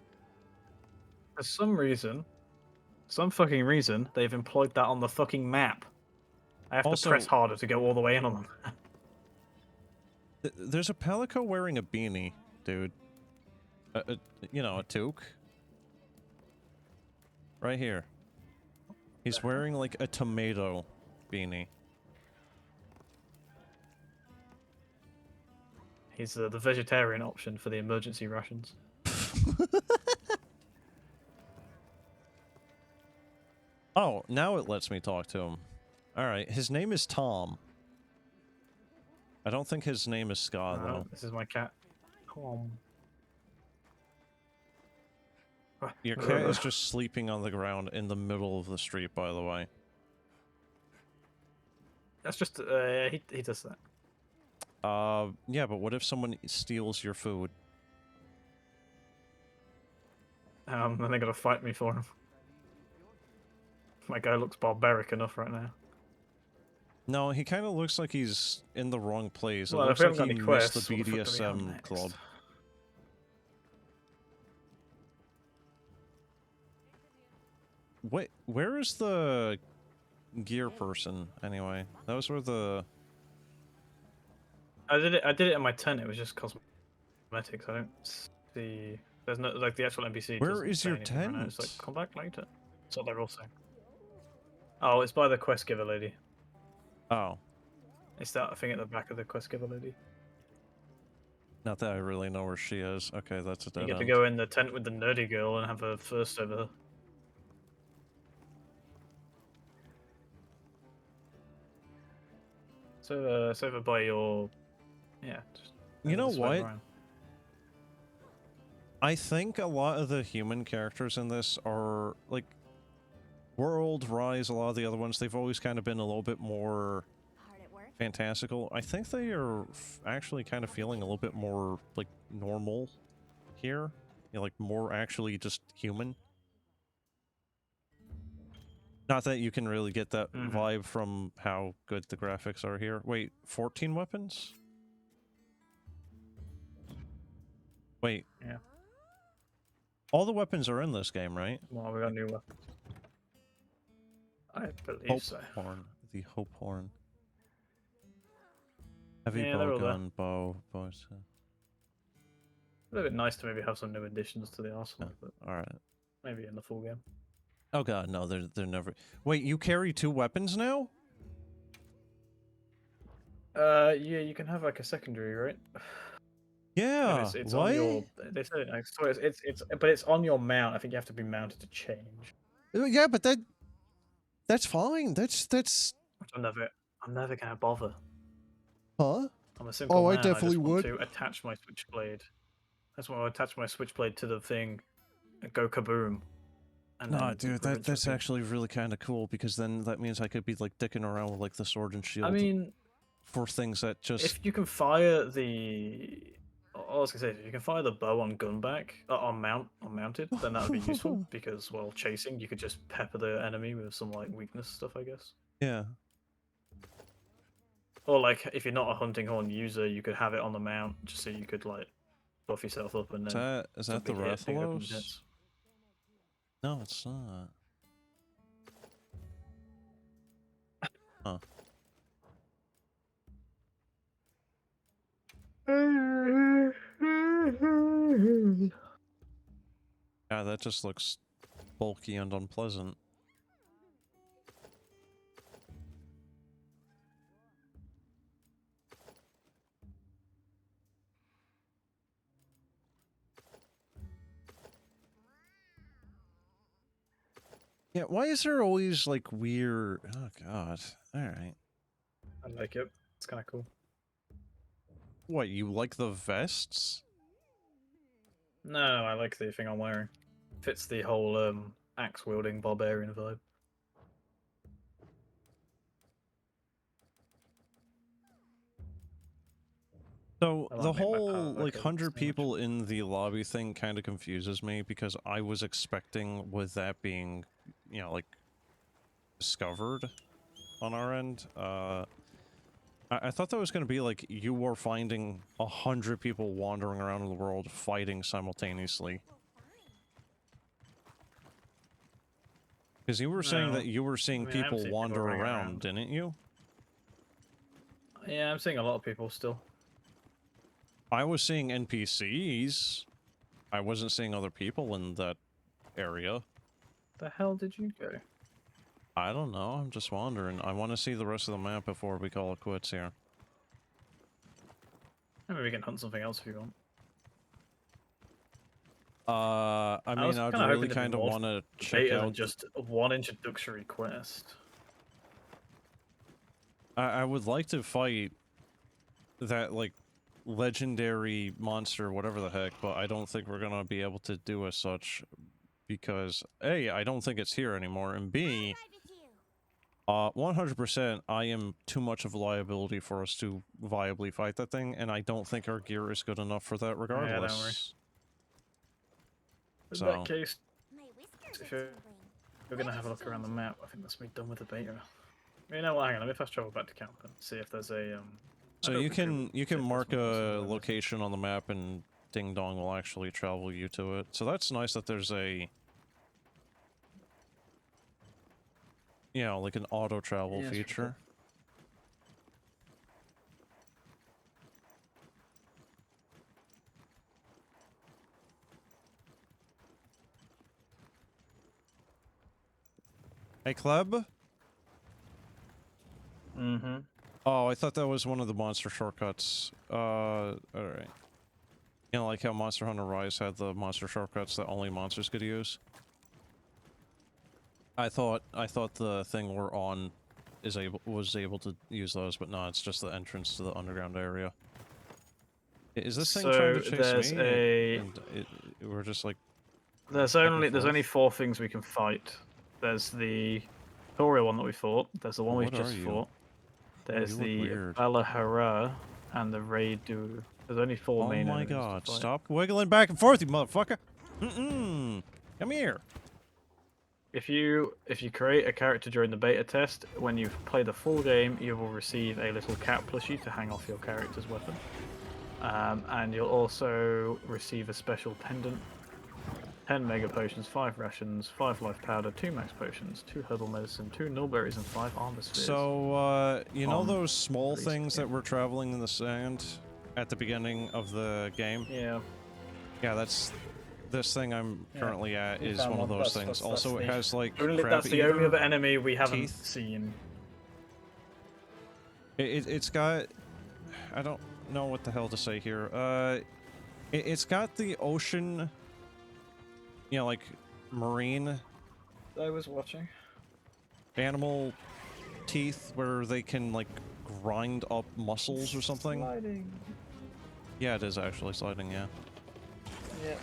For some reason, some fucking reason, they've employed that on the fucking map. I have to press Also- harder to go all the way in on them. There's a Palico wearing a beanie, dude. You know, a toque. Right here. He's wearing, like, a tomato beanie. He's the vegetarian option for the emergency rations. Oh, now it lets me talk to him. Alright, his name is Tom. I don't think his name is Scott, though. This is my cat. Your cat is just sleeping on the ground in the middle of the street, by the way. That's just he does that. Yeah, but what if someone steals your food? Then they gotta fight me for him. My guy looks barbaric enough right now. No, he kind of looks like he's in the wrong place. It Well, if looks we like haven't he got any missed quests, the what the fuck do we have BDSM next? club. Wait, where is the gear person, anyway? Those were the... I did it in my tent. It was just cosmetics. I don't see. There's no like the actual NPC. Where doesn't is say your anything right now. It's like tent? come back later. That's what they're all saying. Oh, it's by the quest giver lady. Oh. It's that thing at the back of the quest giver lady. Not that I really know where she is. Okay, that's a You dead get to end. go in the tent with the nerdy girl and have a first over her. So, it's over by your... Yeah. Just You know this way what? around. I think a lot of the human characters in this are, like, World, Rise, a lot of the other ones, they've always kind of been a little bit more Hard at work? fantastical. I think they are actually kind of feeling a little bit more, like, normal here. You know, like, more actually just human. Not that you can really get that vibe from how good the graphics are here. Wait, 14 weapons? Wait. Yeah. All the weapons are in this game, right? Well, we got new weapons. I believe Hope so. horn. The hope horn. Heavy Yeah, they're bow all there. gun, bow. It would have been nice to maybe have some new additions to the arsenal, but Alright. maybe in the full game. Oh god, no, they're never... Wait, you carry 2 weapons now? Yeah, you can have like a secondary, right? Yeah, And it's what? on your. They said it next. So but it's on your mount. I think you have to be mounted to change. Yeah, but that's fine. That's... I'm never gonna bother. Huh? I'm a simple Oh, I man. definitely just want would. to attach my switchblade. That's why I attach my switchblade to the thing, and go kaboom. And Nah, then dude, prevent that's tripping. actually really kind of cool, because then that means I could be, like, dicking around with, like, the sword and shield I mean, for things that just... if you can fire the. I was gonna say, if you can fire the bow on gunback, mounted, then that would be useful because while chasing, you could just pepper the enemy with some like weakness stuff, I guess. Yeah. Or like, if you're not a hunting horn user, you could have it on the mount just so you could like buff yourself up and then. Is that the something hit, pick it up and Rathalos? hits. No, it's not. Huh. Yeah, that just looks bulky and unpleasant. Yeah, why is there always, like, weird... Oh, God. Alright. I like it. It's kind of cool. What, you like the vests? No, I like the thing I'm wearing. Fits the whole axe-wielding barbarian vibe. So, I the like my whole, power like, code 100 so much. people in the lobby thing kind of confuses me, because I was expecting with that being, you know, like, discovered on our end, I thought that was going to be like you were finding 100 people wandering around the world fighting simultaneously. Because you were saying that you were seeing I mean, I am people seeing people wander running around, around. didn't you? Yeah, I'm seeing a lot of people still. I was seeing NPCs. I wasn't seeing other people in that area. The hell did you go? I don't know, I'm just wandering. I want to see the rest of the map before we call it quits here. Maybe we can hunt something else if you want. I mean, was I'd kinda really hoping to kind of mod want to The check beta out... than just one introductory quest. I would like to fight that, like, legendary monster, whatever the heck, but I don't think we're gonna be able to do as such because A, I don't think it's here anymore, and B, 100% I am too much of a liability for us to viably fight that thing, and I don't think our gear is good enough for that regardless. Yeah, don't worry. In So, that case, My whiskers if are you're, tingling. you're gonna have a look around the map, I think that's me done with the beta. You know what, hang on, let me fast travel back to camp and see if there's a, I so don't you think it will can see if there's mark one a possible evidence. location on the map and Ding Dong will actually travel you to it. So that's nice that there's a, you know, like an auto travel Yeah, that's pretty feature. cool. Hey, Club? Mm-hmm. Oh, I thought that was one of the monster shortcuts. Alright. You know, like how Monster Hunter Rise had the monster shortcuts that only monsters could use? I thought the thing we're on was able to use those, but no, it's just the entrance to the underground area. Is this thing trying to So chase there's me? And we're just like... there's and only forth? 4 things we can fight. There's the tutorial one that we fought. There's the one we What just are you? fought. There's you look the weird. Balahara and the Raidu. There's only 4 Oh main my enemies to god, fight. stop wiggling back and forth, you motherfucker! Come here! If you create a character during the beta test, when you play the full game, you will receive a little cat plushie to hang off your character's weapon. And you'll also receive a special pendant. 10 mega potions, 5 rations, 5 life powder, 2 max potions, 2 herbal medicine, 2 nullberries, and 5 armor spheres. So, you know on those small release things day. that were traveling in the sand at the beginning of the game? Yeah. Yeah, that's... This thing I'm currently at we is found one of one. those That's- things. that's Also, it the has, like, That's crab the only eater other enemy we haven't teeth. seen. It's got... I don't know what the hell to say here. It's got the ocean... You know, like, marine I was watching. animal teeth where they can, like, grind up muscles or something. Sliding. Yeah, it is actually sliding, yeah. Yeah.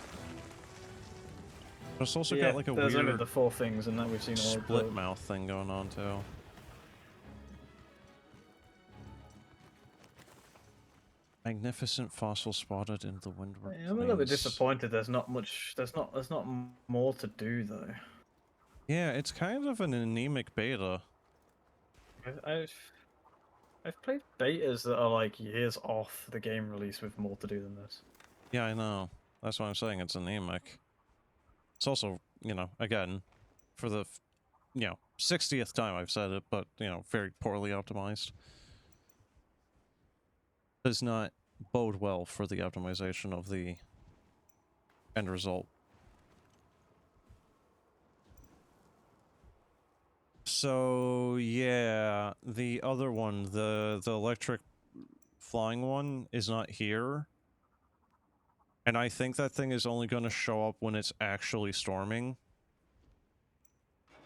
But it's also Yeah, got, like, a there's only weird the 4 things, and then we've seen all of split the... mouth thing going on, too. Magnificent fossil spotted in the windward Yeah, I'm a little bit plains. disappointed. There's not much. There's not more to do though. Yeah, it's kind of an anemic beta. I've played betas that are like years off the game release with more to do than this. Yeah, I know. That's why I'm saying it's anemic. It's also, you know, again, for the, 60th time I've said it, but, very poorly optimized. Does not bode well for the optimization of the End result. So yeah, the other one, the electric flying one, is not here. And I think that thing is only going to show up when it's actually storming.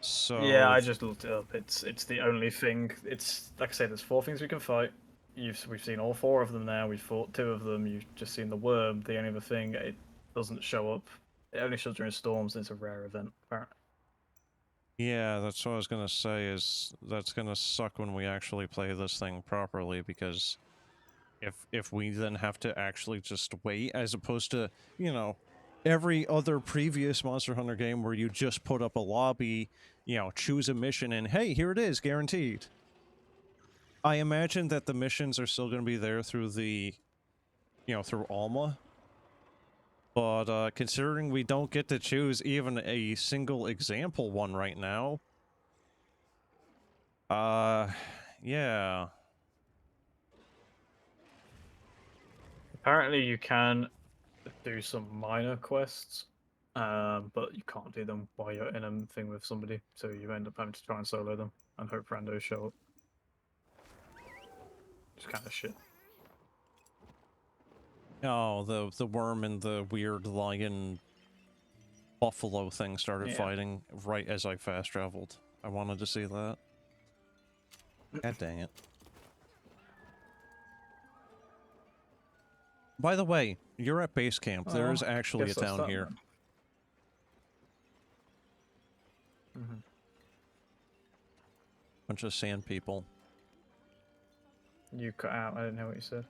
So Yeah, I just looked it up. It's the only thing. It's like I say, there's 4 things we can fight. We've seen all 4 of them now. We've fought 2 of them. You've just seen the worm. The only other thing, it doesn't show up. It only shows during storms, and it's a rare event, apparently. yeah, that's what I was gonna say, is that's gonna suck when we actually play this thing properly, because if we then have to actually just wait, as opposed to, you know, every other previous Monster Hunter game where you just put up a lobby, you know, choose a mission, and hey, here it is, guaranteed. I imagine that the missions are still gonna be there through the, you know, through Alma. But considering we don't get to choose even a single example one right now, yeah. Apparently, you can do some minor quests, but you can't do them while you're in a thing with somebody. So you end up having to try and solo them and hope randos show up. It's kind of shit. Oh, the worm and the weird lion buffalo thing started Yeah. fighting right as I fast traveled. I wanted to see that. God dang it. By the way, you're at base camp. There is actually a town here. Mm-hmm. Bunch of sand people. You cut out. I didn't know what you said.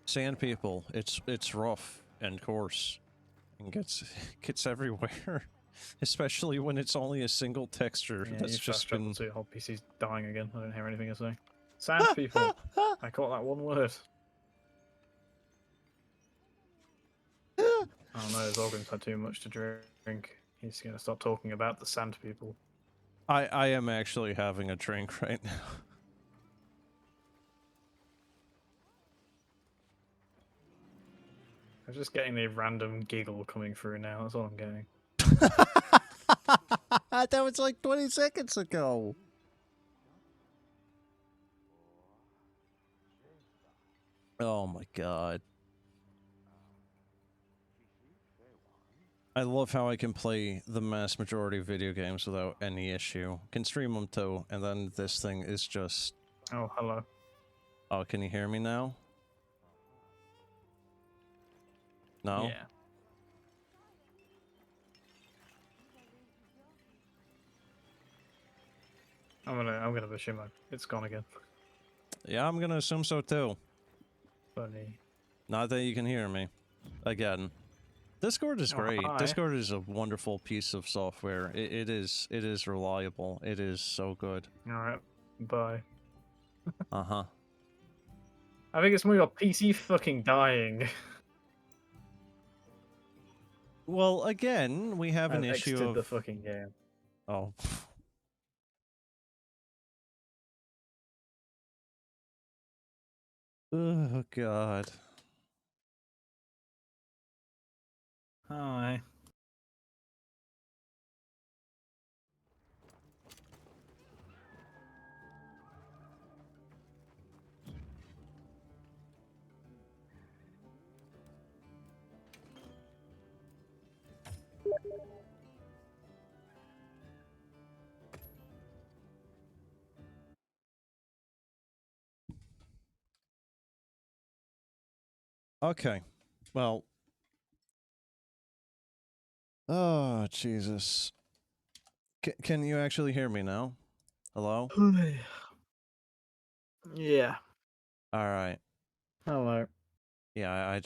Sand people. It's rough and coarse and gets everywhere. Especially when it's only a single texture. Yeah, That's you just fast been... travel to your whole PC's dying again. I didn't hear anything you're saying. Sand people. I caught that one word. Oh no, his organs had too much to drink. He's gonna start talking about the sand people. I am actually having a drink right now. I'm just getting the random giggle coming through now. That's all I'm getting. That was like 20 seconds ago. Oh my god. I love how I can play the mass majority of video games without any issue. Can stream them too, and then this thing is just... Oh, hello. Oh, can you hear me now? No? Yeah. I'm gonna assume it's gone again. Yeah, I'm gonna assume so too. Funny. Not that you can hear me. Again. Discord is great. Hi. Discord is a wonderful piece of software. It is reliable. It is so good. Alright. Bye. Uh-huh. I think it's more your PC fucking dying. Well, again, we have an I've issue exited of... the fucking game. Oh. Oh, God. Hi. Okay. Well. Oh, Jesus. Can you actually hear me now? Hello? Yeah. Alright. Hello. Yeah,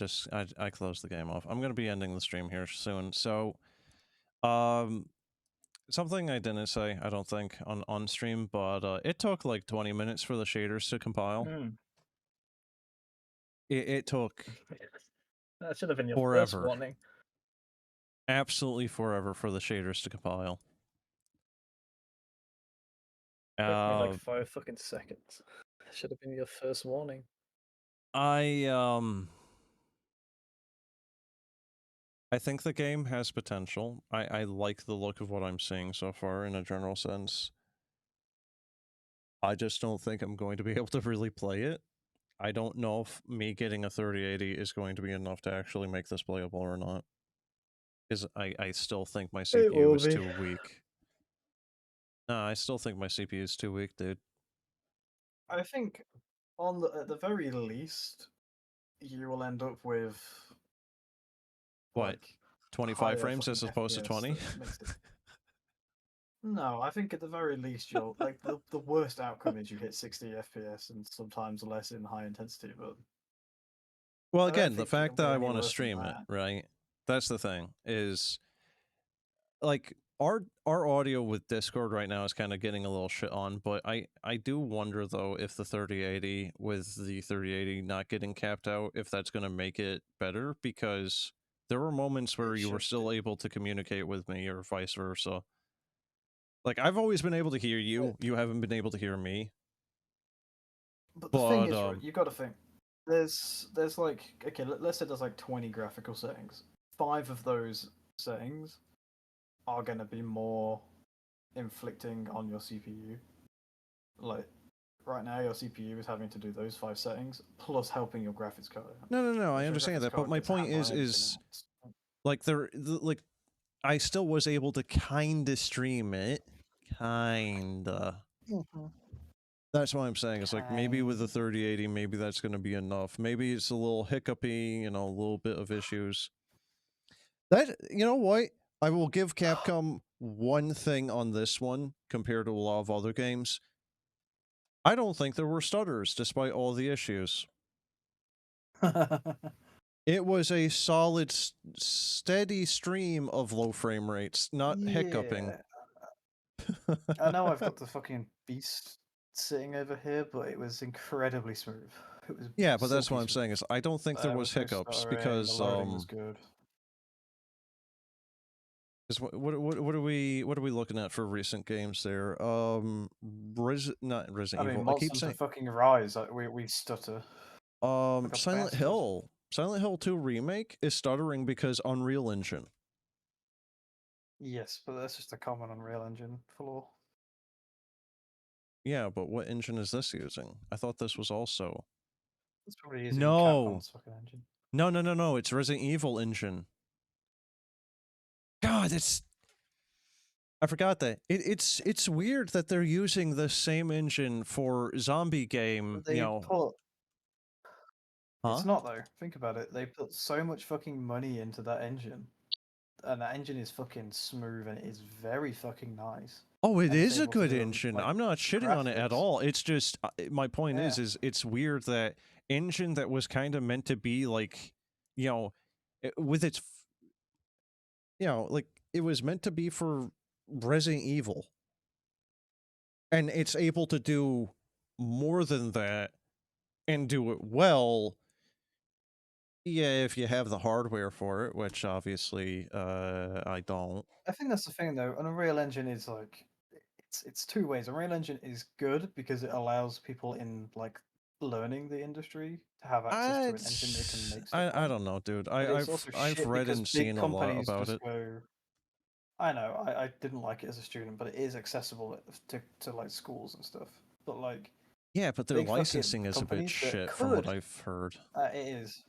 I closed the game off. I'm gonna be ending the stream here soon. So, something I didn't say, I don't think, on stream, but it took like 20 minutes for the shaders to compile. It took That should have been your first forever. warning. Absolutely forever for the shaders to compile. Took me like 5 fucking seconds. That should have been your first warning. I think the game has potential. I like the look of what I'm seeing so far in a general sense. I just don't think I'm going to be able to really play it. I don't know if me getting a 3080 is going to be enough to actually make this playable or not. Because I still think my It CPU will is be. too weak. Nah, I still think my CPU is too weak, dude. I think at the very least, you will end up with What? like 25 higher frames fucking as opposed to FPS 20? that makes it. No, I think at the very least you'll like the worst outcome is you hit 60 FPS and sometimes less in high intensity, but Well, I don't again, the think it'll fact that be I any want to worse than stream it, that. right? That's the thing, is like our audio with Discord right now is kind of getting a little shit on, but I do wonder though if the 3080 with the 3080 not getting capped out, if that's going to make it better, because there were moments where It you were should still be. able to communicate with me or vice versa. Like I've always been able to hear you, you haven't been able to hear me. But the thing But is, right, you got to think. There's like okay, let's say there's like 20 graphical settings. 5 of those settings are going to be more inflicting on your CPU. Like right now, your CPU is having to do those 5 settings plus helping your graphics card out. no, I If your understand graphics that, but card my gets point hammered is on anything else, like like I still was able to kinda stream it. Kinda. That's what I'm saying. It's like maybe with the 3080, maybe that's going to be enough. Maybe it's a little hiccupy, you know, a little bit of issues. That, you know what? I will give Capcom one thing on this one compared to a lot of other games. I don't think there were stutters despite all the issues. It was a solid, steady stream of low frame rates, not hiccuping. yeah. I know I've got the fucking beast sitting over here, but it was incredibly smooth. It was Yeah, but that's silky what I'm saying smooth. is I don't think there There was was no hiccups stuttering. The because loading was good. what are we looking at for recent games there? Not I Resident mean, Evil. I keep Monster Hunter saying fucking Rise. Like, we stutter like a Silent bastard. Hill. Silent Hill 2 remake is stuttering because Unreal Engine. Yes, but that's just a common Unreal Engine flaw. Yeah, but what engine is this using? I thought this was also. It's probably using No. Capcom's fucking engine. No, it's Resident Evil engine. God, I forgot that. It's weird that they're using the same engine for zombie game, But you they know. put. Huh? It's not though. Think about it. They put so much fucking money into that engine, and that engine is fucking smooth and it is very fucking nice. Oh, it And it's is a able to good do engine. like I'm not shitting on it at graphics. all. It's just my point Yeah. is it's weird that engine that was kind of meant to be like, you know, with its, you know, like it was meant to be for Resident Evil, and it's able to do more than that and do it well. Yeah, if you have the hardware for it, which obviously I don't. I think that's the thing though. An Unreal Engine is like it's two ways. Unreal Engine is good because it allows people in like learning the industry to have access to an engine they can make stuff I on. don't know, dude. But it's also I've shit read because and big seen a lot companies about just it. go. I know I didn't like it as a student, but it is accessible to like schools and stuff. But like Yeah, but their big fucking licensing is a bit companies that shit from what could, I've heard. it is.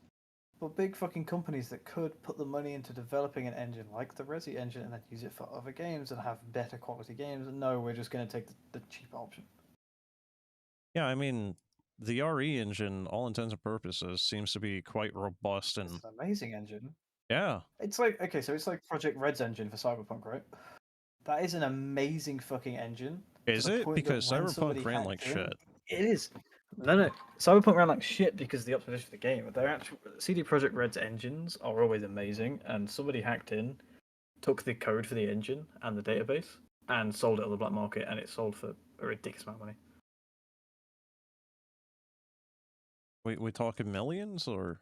But big fucking companies that could put the money into developing an engine like the Resi engine and then use it for other games and have better quality games, and no, we're just going to take the cheap option. Yeah, I mean, the RE engine, all intents and purposes, seems to be quite robust It's and an amazing engine. yeah. It's like, okay, so it's like Project Red's engine for Cyberpunk, right? That is an amazing fucking engine to Is the it? point that Because when somebody Cyberpunk ran like hacked in, shit. it is. No. Cyberpunk ran like shit because of the optimization for the game. Their actual CD Projekt Red's engines are always amazing, and somebody hacked in, took the code for the engine and the database, and sold it on the black market, and it sold for a ridiculous amount of money. We talking millions or?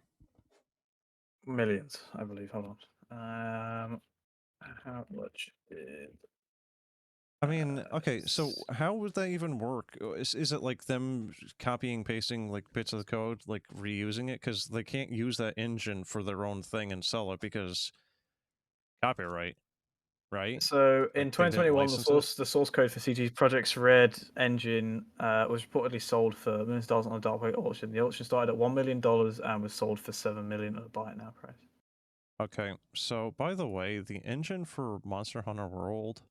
Millions, I believe. Hold on. How much did? I mean, okay, so how would that even work? Is it like them copying, pasting like bits of the code, like reusing it? Because they can't use that engine for their own thing and sell it because copyright, right? So in Like, they didn't 2021, license it? the source code for CG Project's Red engine was reportedly sold for millions of dollars on a dark web auction. The auction started at $1 million and was sold for $7 million at a buy it now price. Okay, so by the way, the engine for Monster Hunter World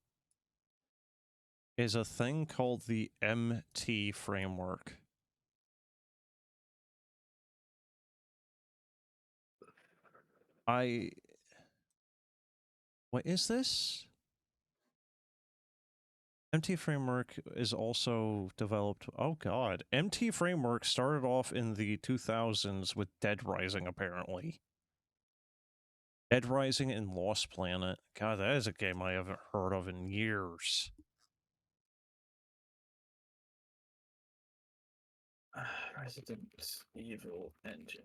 is a thing called the MT framework. What is this? MT Framework is also developed... Oh god. MT Framework started off in the 2000s with Dead Rising, apparently. Dead Rising and Lost Planet. God, that is a game I haven't heard of in years. Resident Evil engine.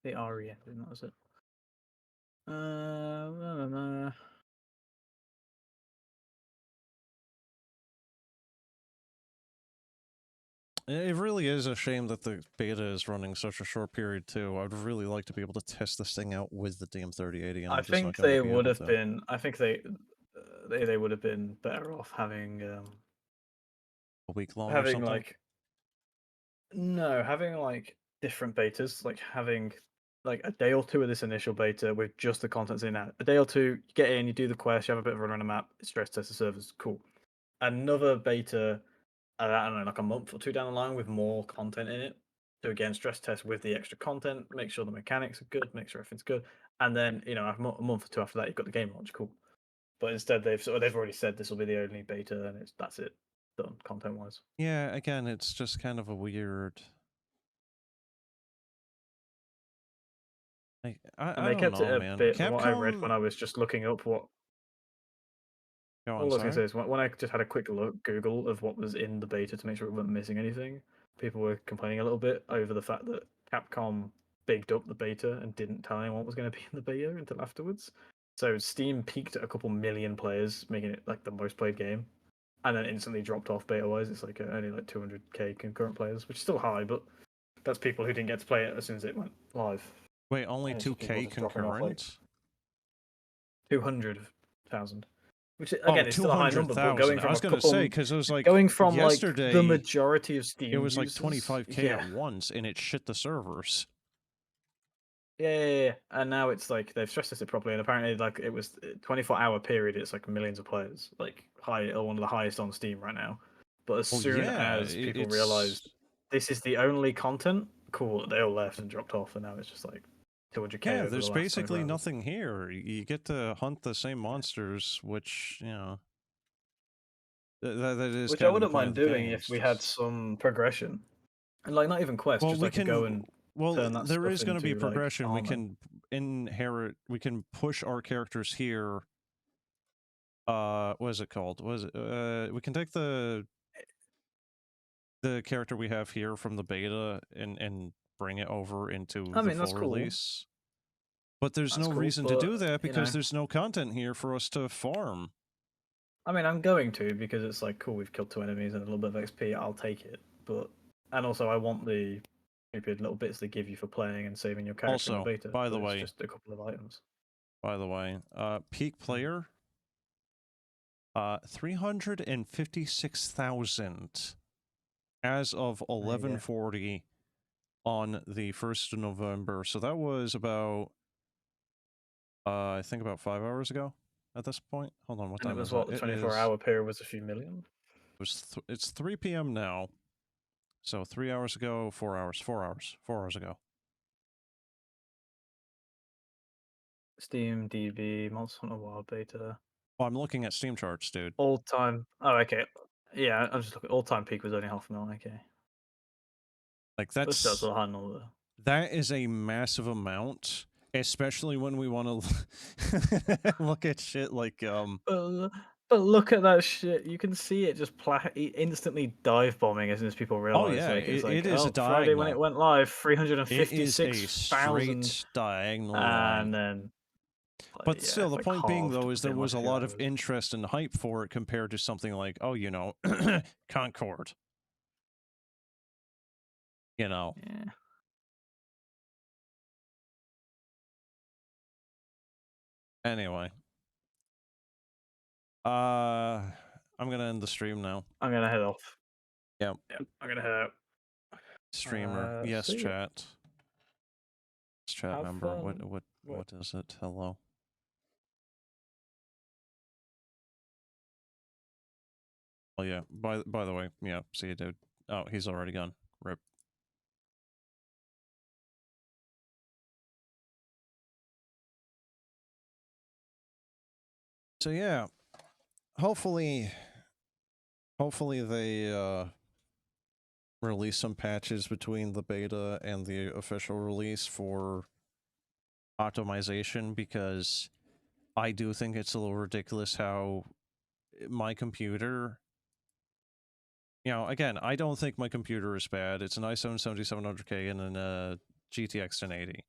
The RE engine, that was it. It really is a shame that the beta is running such a short period, too. I'd really like to be able to test this thing out with the DM3080, and I I'm just not think going to they be would able have to. been. I think they would have been better off having A week long or something? having like different betas, like having like a day or two of this initial beta with just the contents in that. A day or two, you get in, you do the quest, you have a bit of a run on the map, stress test the servers, cool. Another beta, I don't know, like a month or two down the line with more content in it. So again, stress test with the extra content, make sure the mechanics are good, make sure everything's good, and then a month or two after that, you've got the game launch, cool. But instead, they've already said this will be the only beta, and that's it, done content wise. Yeah, again, it's just kind of a weird... Like, And I they don't kept it know, a man. bit. What I read when Capcom... I was just looking up what Go all on, I was gonna sorry. say is when I just had a quick look Google of what was in the beta to make sure we weren't missing anything. People were complaining a little bit over the fact that Capcom bigged up the beta and didn't tell anyone what was going to be in the beta until afterwards. So Steam peaked at a couple million players, making it like the most played game, and then instantly dropped off beta wise. It's like only like 200k concurrent players, which is still high, but that's people who didn't get to play it as soon as it went live. Wait, only And it's just people 2K just dropping off like concurrent? 200,000, which Oh, again is still a high number, but 200,000. I was going to say, because it was like, going from like the yesterday, majority of Steam it was like users, 25k at once, and it shit the servers. Yeah, and now it's like they've stress tested properly, and apparently like it was 24-hour period. It's like millions of players, like one of the highest on Steam right now. But as Well, soon yeah, as people it's... realized this is the only content, cool, they all left and dropped off, and now it's just like 200k Yeah, over there's the last 24 basically hours. nothing here. You get to hunt the same monsters, which, you know... That is Which kind I of the wouldn't point mind of the doing game. if It's we had just... some progression, and like not even quests, Well, just we like to go can... and Well, turn that there stuff is going to be into like progression. We armor. can inherit... We can push our characters here. What is it called? What is it? We can take the character we have here from the beta and bring it over into I the mean, that's full cool. release. But there's That's no cool, reason to but do that because there's no content here for us to farm. I mean, I'm going to because it's like cool. We've killed 2 enemies and a little bit of XP. I'll take it, and also I want the stupid little bits they give you for playing and saving your character in the Also, beta. by the But it's way, just a couple of items. peak player, 356,000 as of 11:40 on the 1st of November. So that was about, I think about 5 hours ago at this point. Hold on, what And it time was is it? the It 24-hour period was a few million. it's 3 p.m. now. So 3 hours ago, 4 hours, 4 hours ago. Steam DB Monster Hunter Wild Beta. Oh, I'm looking at Steam charts, dude. All time. Oh, okay. Yeah, I'm just looking. All time peak was only 500,000. Okay. Like But still, it's that's... a high number. That is a massive amount, especially when we want to look at shit like But look at that shit. You can see it just instantly dive bombing as soon as people Oh realize. yeah, Like it's like, it is a oh, Friday when it diagonal. went live, It is a 356,000, straight diagonal line. and then But yeah, still, it's the like point being halved though is there within like was a a few lot of hours. interest and hype for it compared to something like, oh, you know, Concord. You know. Yeah. Anyway. I'm gonna end the stream now. I'm gonna head off. Yep. Yep, I'm gonna head out. Streamer. Yes, See ya. chat. Yes, chat Have member. fun. What is it? Hello. Oh yeah. By the way, yeah, see you, dude. Oh, he's already gone. Rip. So yeah, hopefully they release some patches between the beta and the official release for optimization, because I do think it's a little ridiculous how my computer, you know, again, I don't think my computer is bad. It's an i7 7700K and a GTX 1080.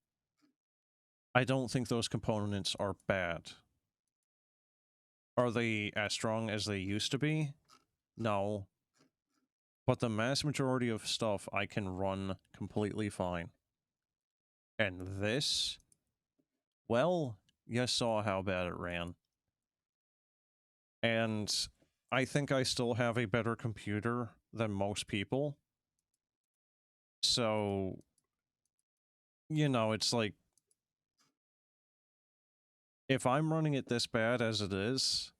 I don't think those components are bad. Are they as strong as they used to be? No. But the mass majority of stuff I can run completely fine. And this, well, you saw how bad it ran. And I think I still have a better computer than most people. So, you know, it's like, if I'm running it this bad as it is,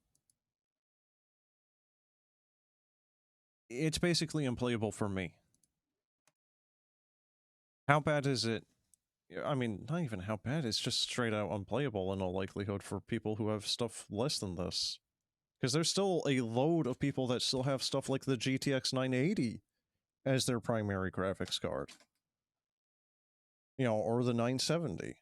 it's basically unplayable for me. How bad is it? I mean, not even how bad, it's just straight out unplayable in all likelihood for people who have stuff less than this. Because there's still a load of people that still have stuff like the GTX 980 as their primary graphics card. You know, or the 970.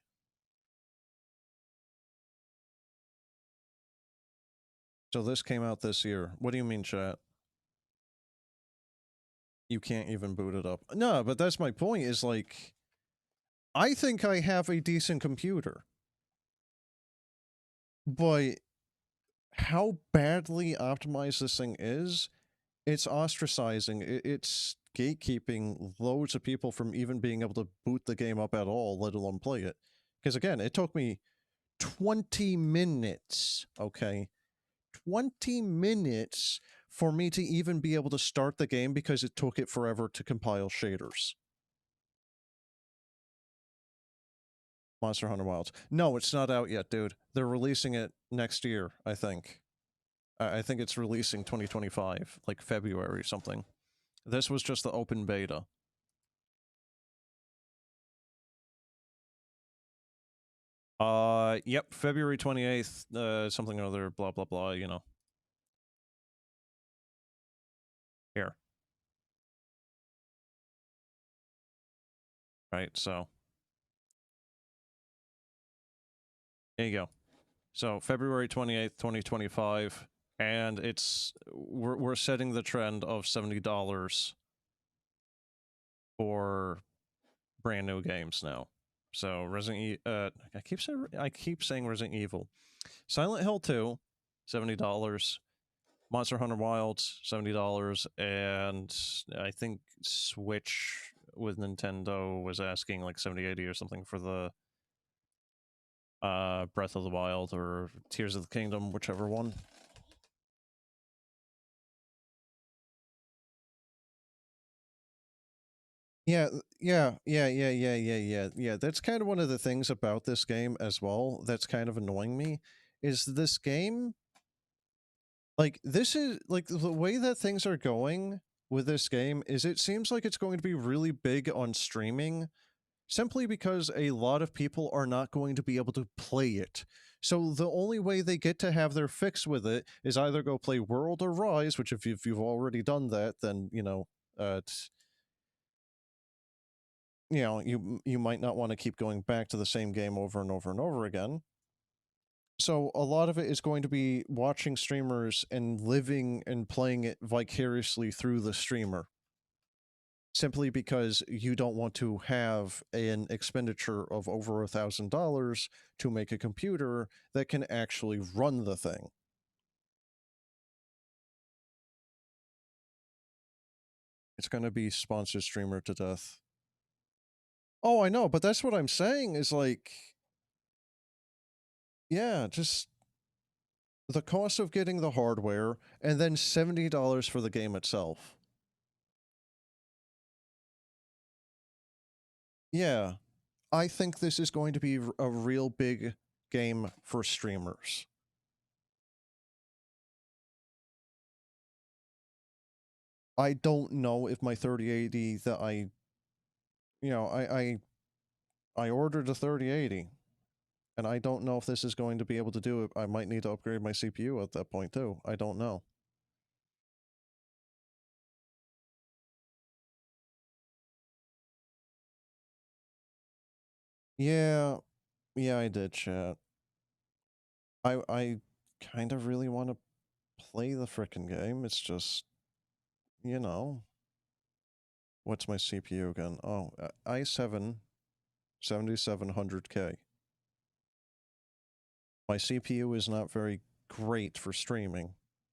So this came out this year. What do you mean, chat? You can't even boot it up. No, but that's my point, is like, I think I have a decent computer. But how badly optimized this thing is, it's ostracizing, it's gatekeeping loads of people from even being able to boot the game up at all, let alone play it. Because again, it took me 20 minutes, okay? 20 minutes for me to even be able to start the game because it took it forever to compile shaders. Monster Hunter Wilds. No, it's not out yet, dude. They're releasing it next year, I think. I think it's releasing 2025, like February or something. This was just the open beta. Yep, February 28th, something or other, blah, blah, blah, you know. Here. Right, so. There you go. So, February 28th, 2025, and we're setting the trend of $70 for brand new games now. So, I keep saying Resident Evil. Silent Hill 2, $70. Monster Hunter Wilds, $70, and I think Switch with Nintendo was asking like 70, 80 or something for the Breath of the Wild or Tears of the Kingdom, whichever one. Yeah. That's kind of one of the things about this game as well that's kind of annoying me, is this game, like, this is, like, the way that things are going with this game is it seems like it's going to be really big on streaming, simply because a lot of people are not going to be able to play it. So the only way they get to have their fix with it is either go play World or Rise, which if you've already done that, then, you know, you might not want to keep going back to the same game over and over and over again. So a lot of it is going to be watching streamers and living and playing it vicariously through the streamer, simply because you don't want to have an expenditure of over $1,000 to make a computer that can actually run the thing. It's going to be sponsored streamer to death. Oh, I know, but that's what I'm saying is like, Yeah, just the cost of getting the hardware and then $70 for the game itself. Yeah, I think this is going to be a real big game for streamers. I don't know if my 3080 that I ordered a 3080, and I don't know if this is going to be able to do it. I might need to upgrade my CPU at that point too. I don't know. Yeah, I did, chat. I kind of really want to play the frickin' game. It's just, you know, what's my CPU again? Oh, i7 7700K. My CPU is not very great for streaming.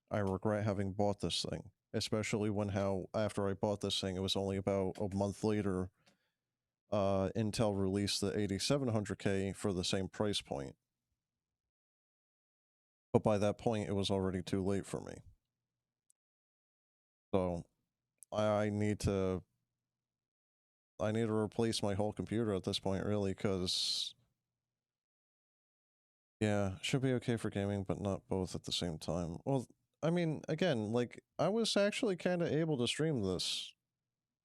I regret having bought this thing, especially when after I bought this thing, it was only about a month later, Intel released the 8700K for the same price point. But by that point, it was already too late for me. So, I need to replace my whole computer at this point, really, because yeah, should be okay for gaming, but not both at the same time. Well, I mean, again, like, I was actually kind of able to stream this.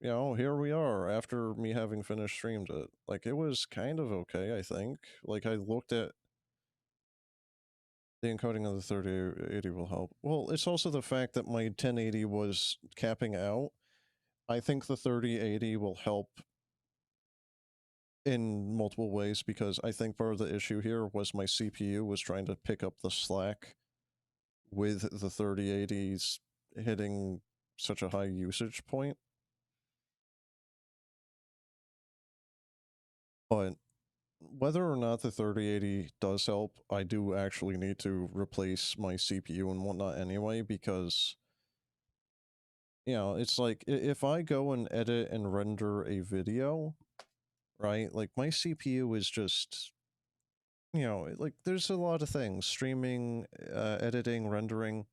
You know, here we are after me having finished streamed it. Like, it was kind of okay, I think. Like, I looked at the encoding of the 3080 will help. Well, it's also the fact that my 1080 was capping out. I think the 3080 will help in multiple ways, because I think part of the issue here was my CPU was trying to pick up the slack with the 3080s hitting such a high usage point. But whether or not the 3080 does help, I do actually need to replace my CPU and whatnot anyway, because, you know, it's like, if I go and edit and render a video, right, like, my CPU is just, you know, like, there's a lot of things, streaming, editing, rendering.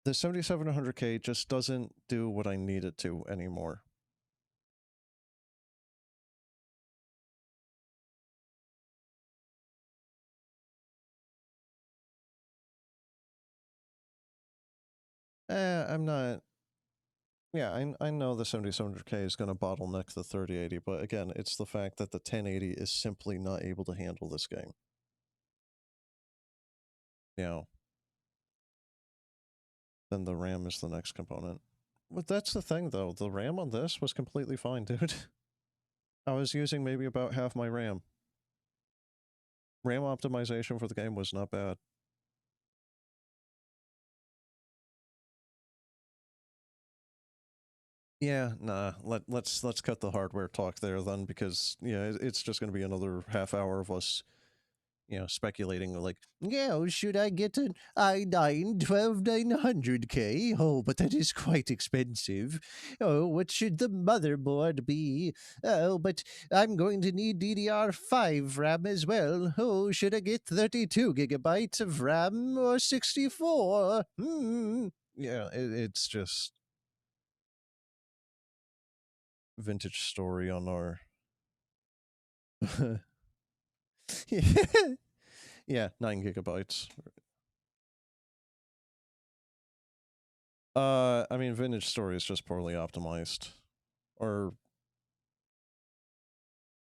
The 7700K just doesn't do what I need it to anymore. I'm not. Yeah, I know the 7700K is going to bottleneck the 3080, but again, it's the fact that the 1080 is simply not able to handle this game. You know, then the RAM is the next component. But that's the thing, though. The RAM on this was completely fine, dude. I was using maybe about half my RAM. RAM optimization for the game was not bad. Yeah, nah. Let's cut the hardware talk there then, because yeah, it's just going to be another half hour of us, you know, speculating like, yeah, should I get an i9 12900K? Oh, but that is quite expensive. Oh, what should the motherboard be? Oh, but I'm going to need DDR5 RAM as well. Oh, should I get 32 gigabytes of RAM or 64? Yeah, it's just vintage story on our yeah, 9 gigabytes. I mean, vintage story is just poorly optimized. Or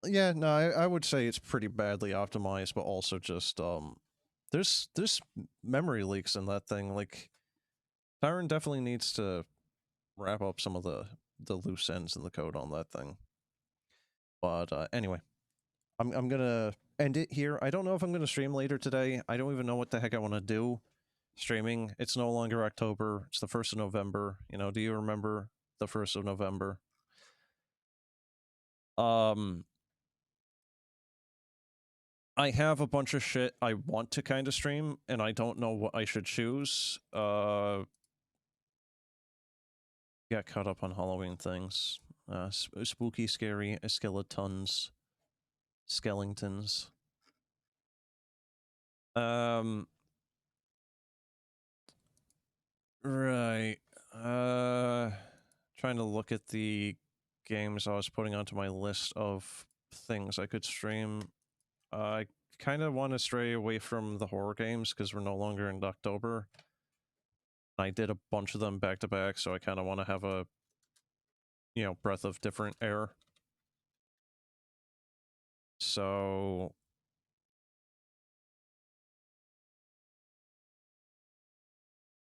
yeah, no, I would say it's pretty badly optimized, but also just there's memory leaks in that thing. Like, Tyron definitely needs to wrap up some of the loose ends in the code on that thing. But anyway, I'm gonna end it here. I don't know if I'm gonna stream later today. I don't even know what the heck I want to do streaming. It's no longer October. It's the 1st of November. You know, do you remember the 1st of November? I have a bunch of shit I want to kind of stream, and I don't know what I should choose. Got caught up on Halloween things. Spooky, scary skeletons. Skeletons. Right. Trying to look at the games I was putting onto my list of things I could stream. I kind of want to stray away from the horror games because we're no longer in October. I did a bunch of them back to back, so I kind of want to have a, you know, breath of different air. So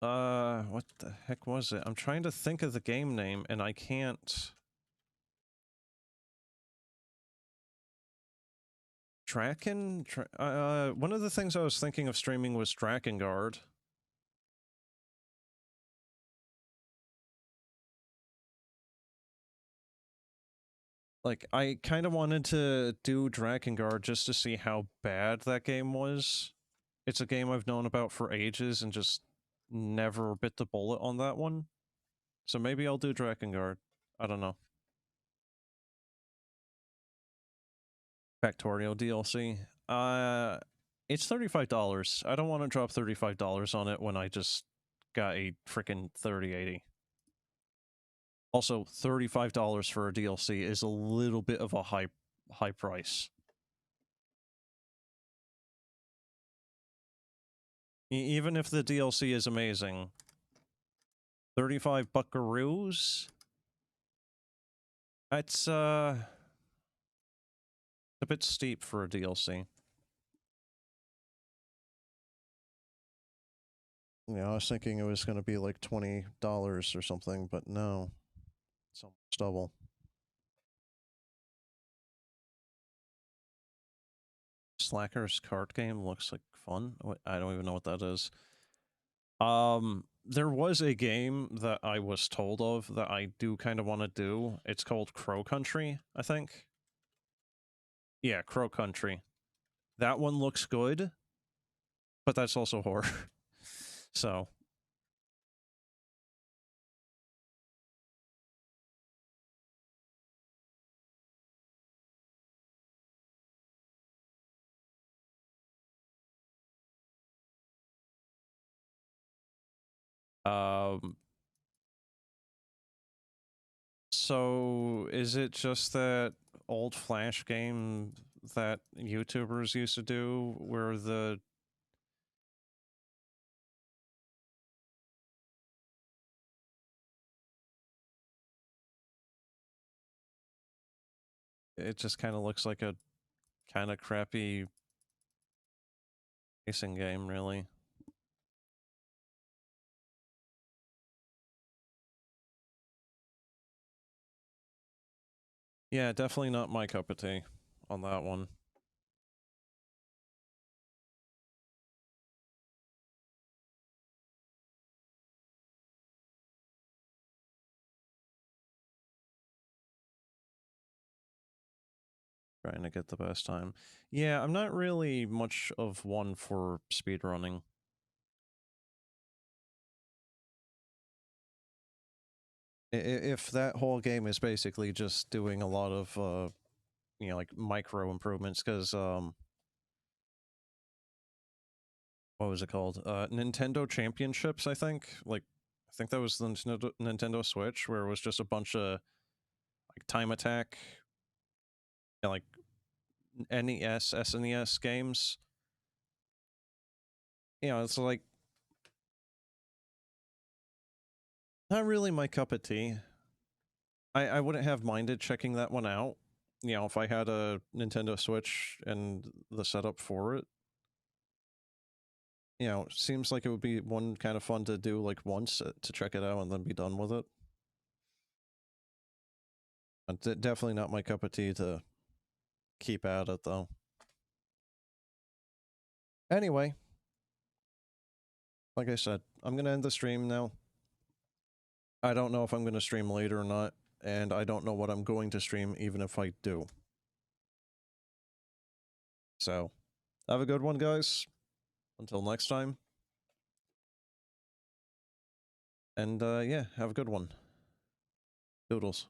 what the heck was it? I'm trying to think of the game name and I can't. One of the things I was thinking of streaming was Drakengard. Like, I kind of wanted to do Drakengard just to see how bad that game was. It's a game I've known about for ages and just never bit the bullet on that one. So maybe I'll do Drakengard. I don't know. Factorio DLC. It's $35. I don't want to drop $35 on it when I just got a freaking 3080. Also, $35 for a DLC is a little bit of a high price. Even if the DLC is amazing, 35 buckaroos? That's a bit steep for a DLC. Yeah, I was thinking it was going to be like $20 or something, but no. It's almost double. Slacker's card game looks like fun. I don't even know what that is. There was a game that I was told of that I do kind of want to do. It's called Crow Country, I think. Yeah, Crow Country. That one looks good, but that's also horror. So. So is it just that old Flash game that YouTubers used to do where it just kind of looks like a kind of crappy racing game, really? Yeah, definitely not my cup of tea on that one. Trying to get the best time. Yeah, I'm not really much of one for speedrunning. If that whole game is basically just doing a lot of, you know, like micro improvements, because, what was it called? Nintendo Championships, I think? Like, I think that was the Nintendo Switch, where it was just a bunch of, like, time attack, you know, like, NES, SNES games. You know, it's like, not really my cup of tea. I wouldn't have minded checking that one out, you know, if I had a Nintendo Switch and the setup for it. You know, seems like it would be one kind of fun to do, like, once to check it out and then be done with it. But definitely not my cup of tea to keep at it, though. Anyway, like I said, I'm going to end the stream now. I don't know if I'm going to stream later or not, and I don't know what I'm going to stream even if I do. So, have a good one, guys. Until next time. And, yeah, have a good one. Doodles.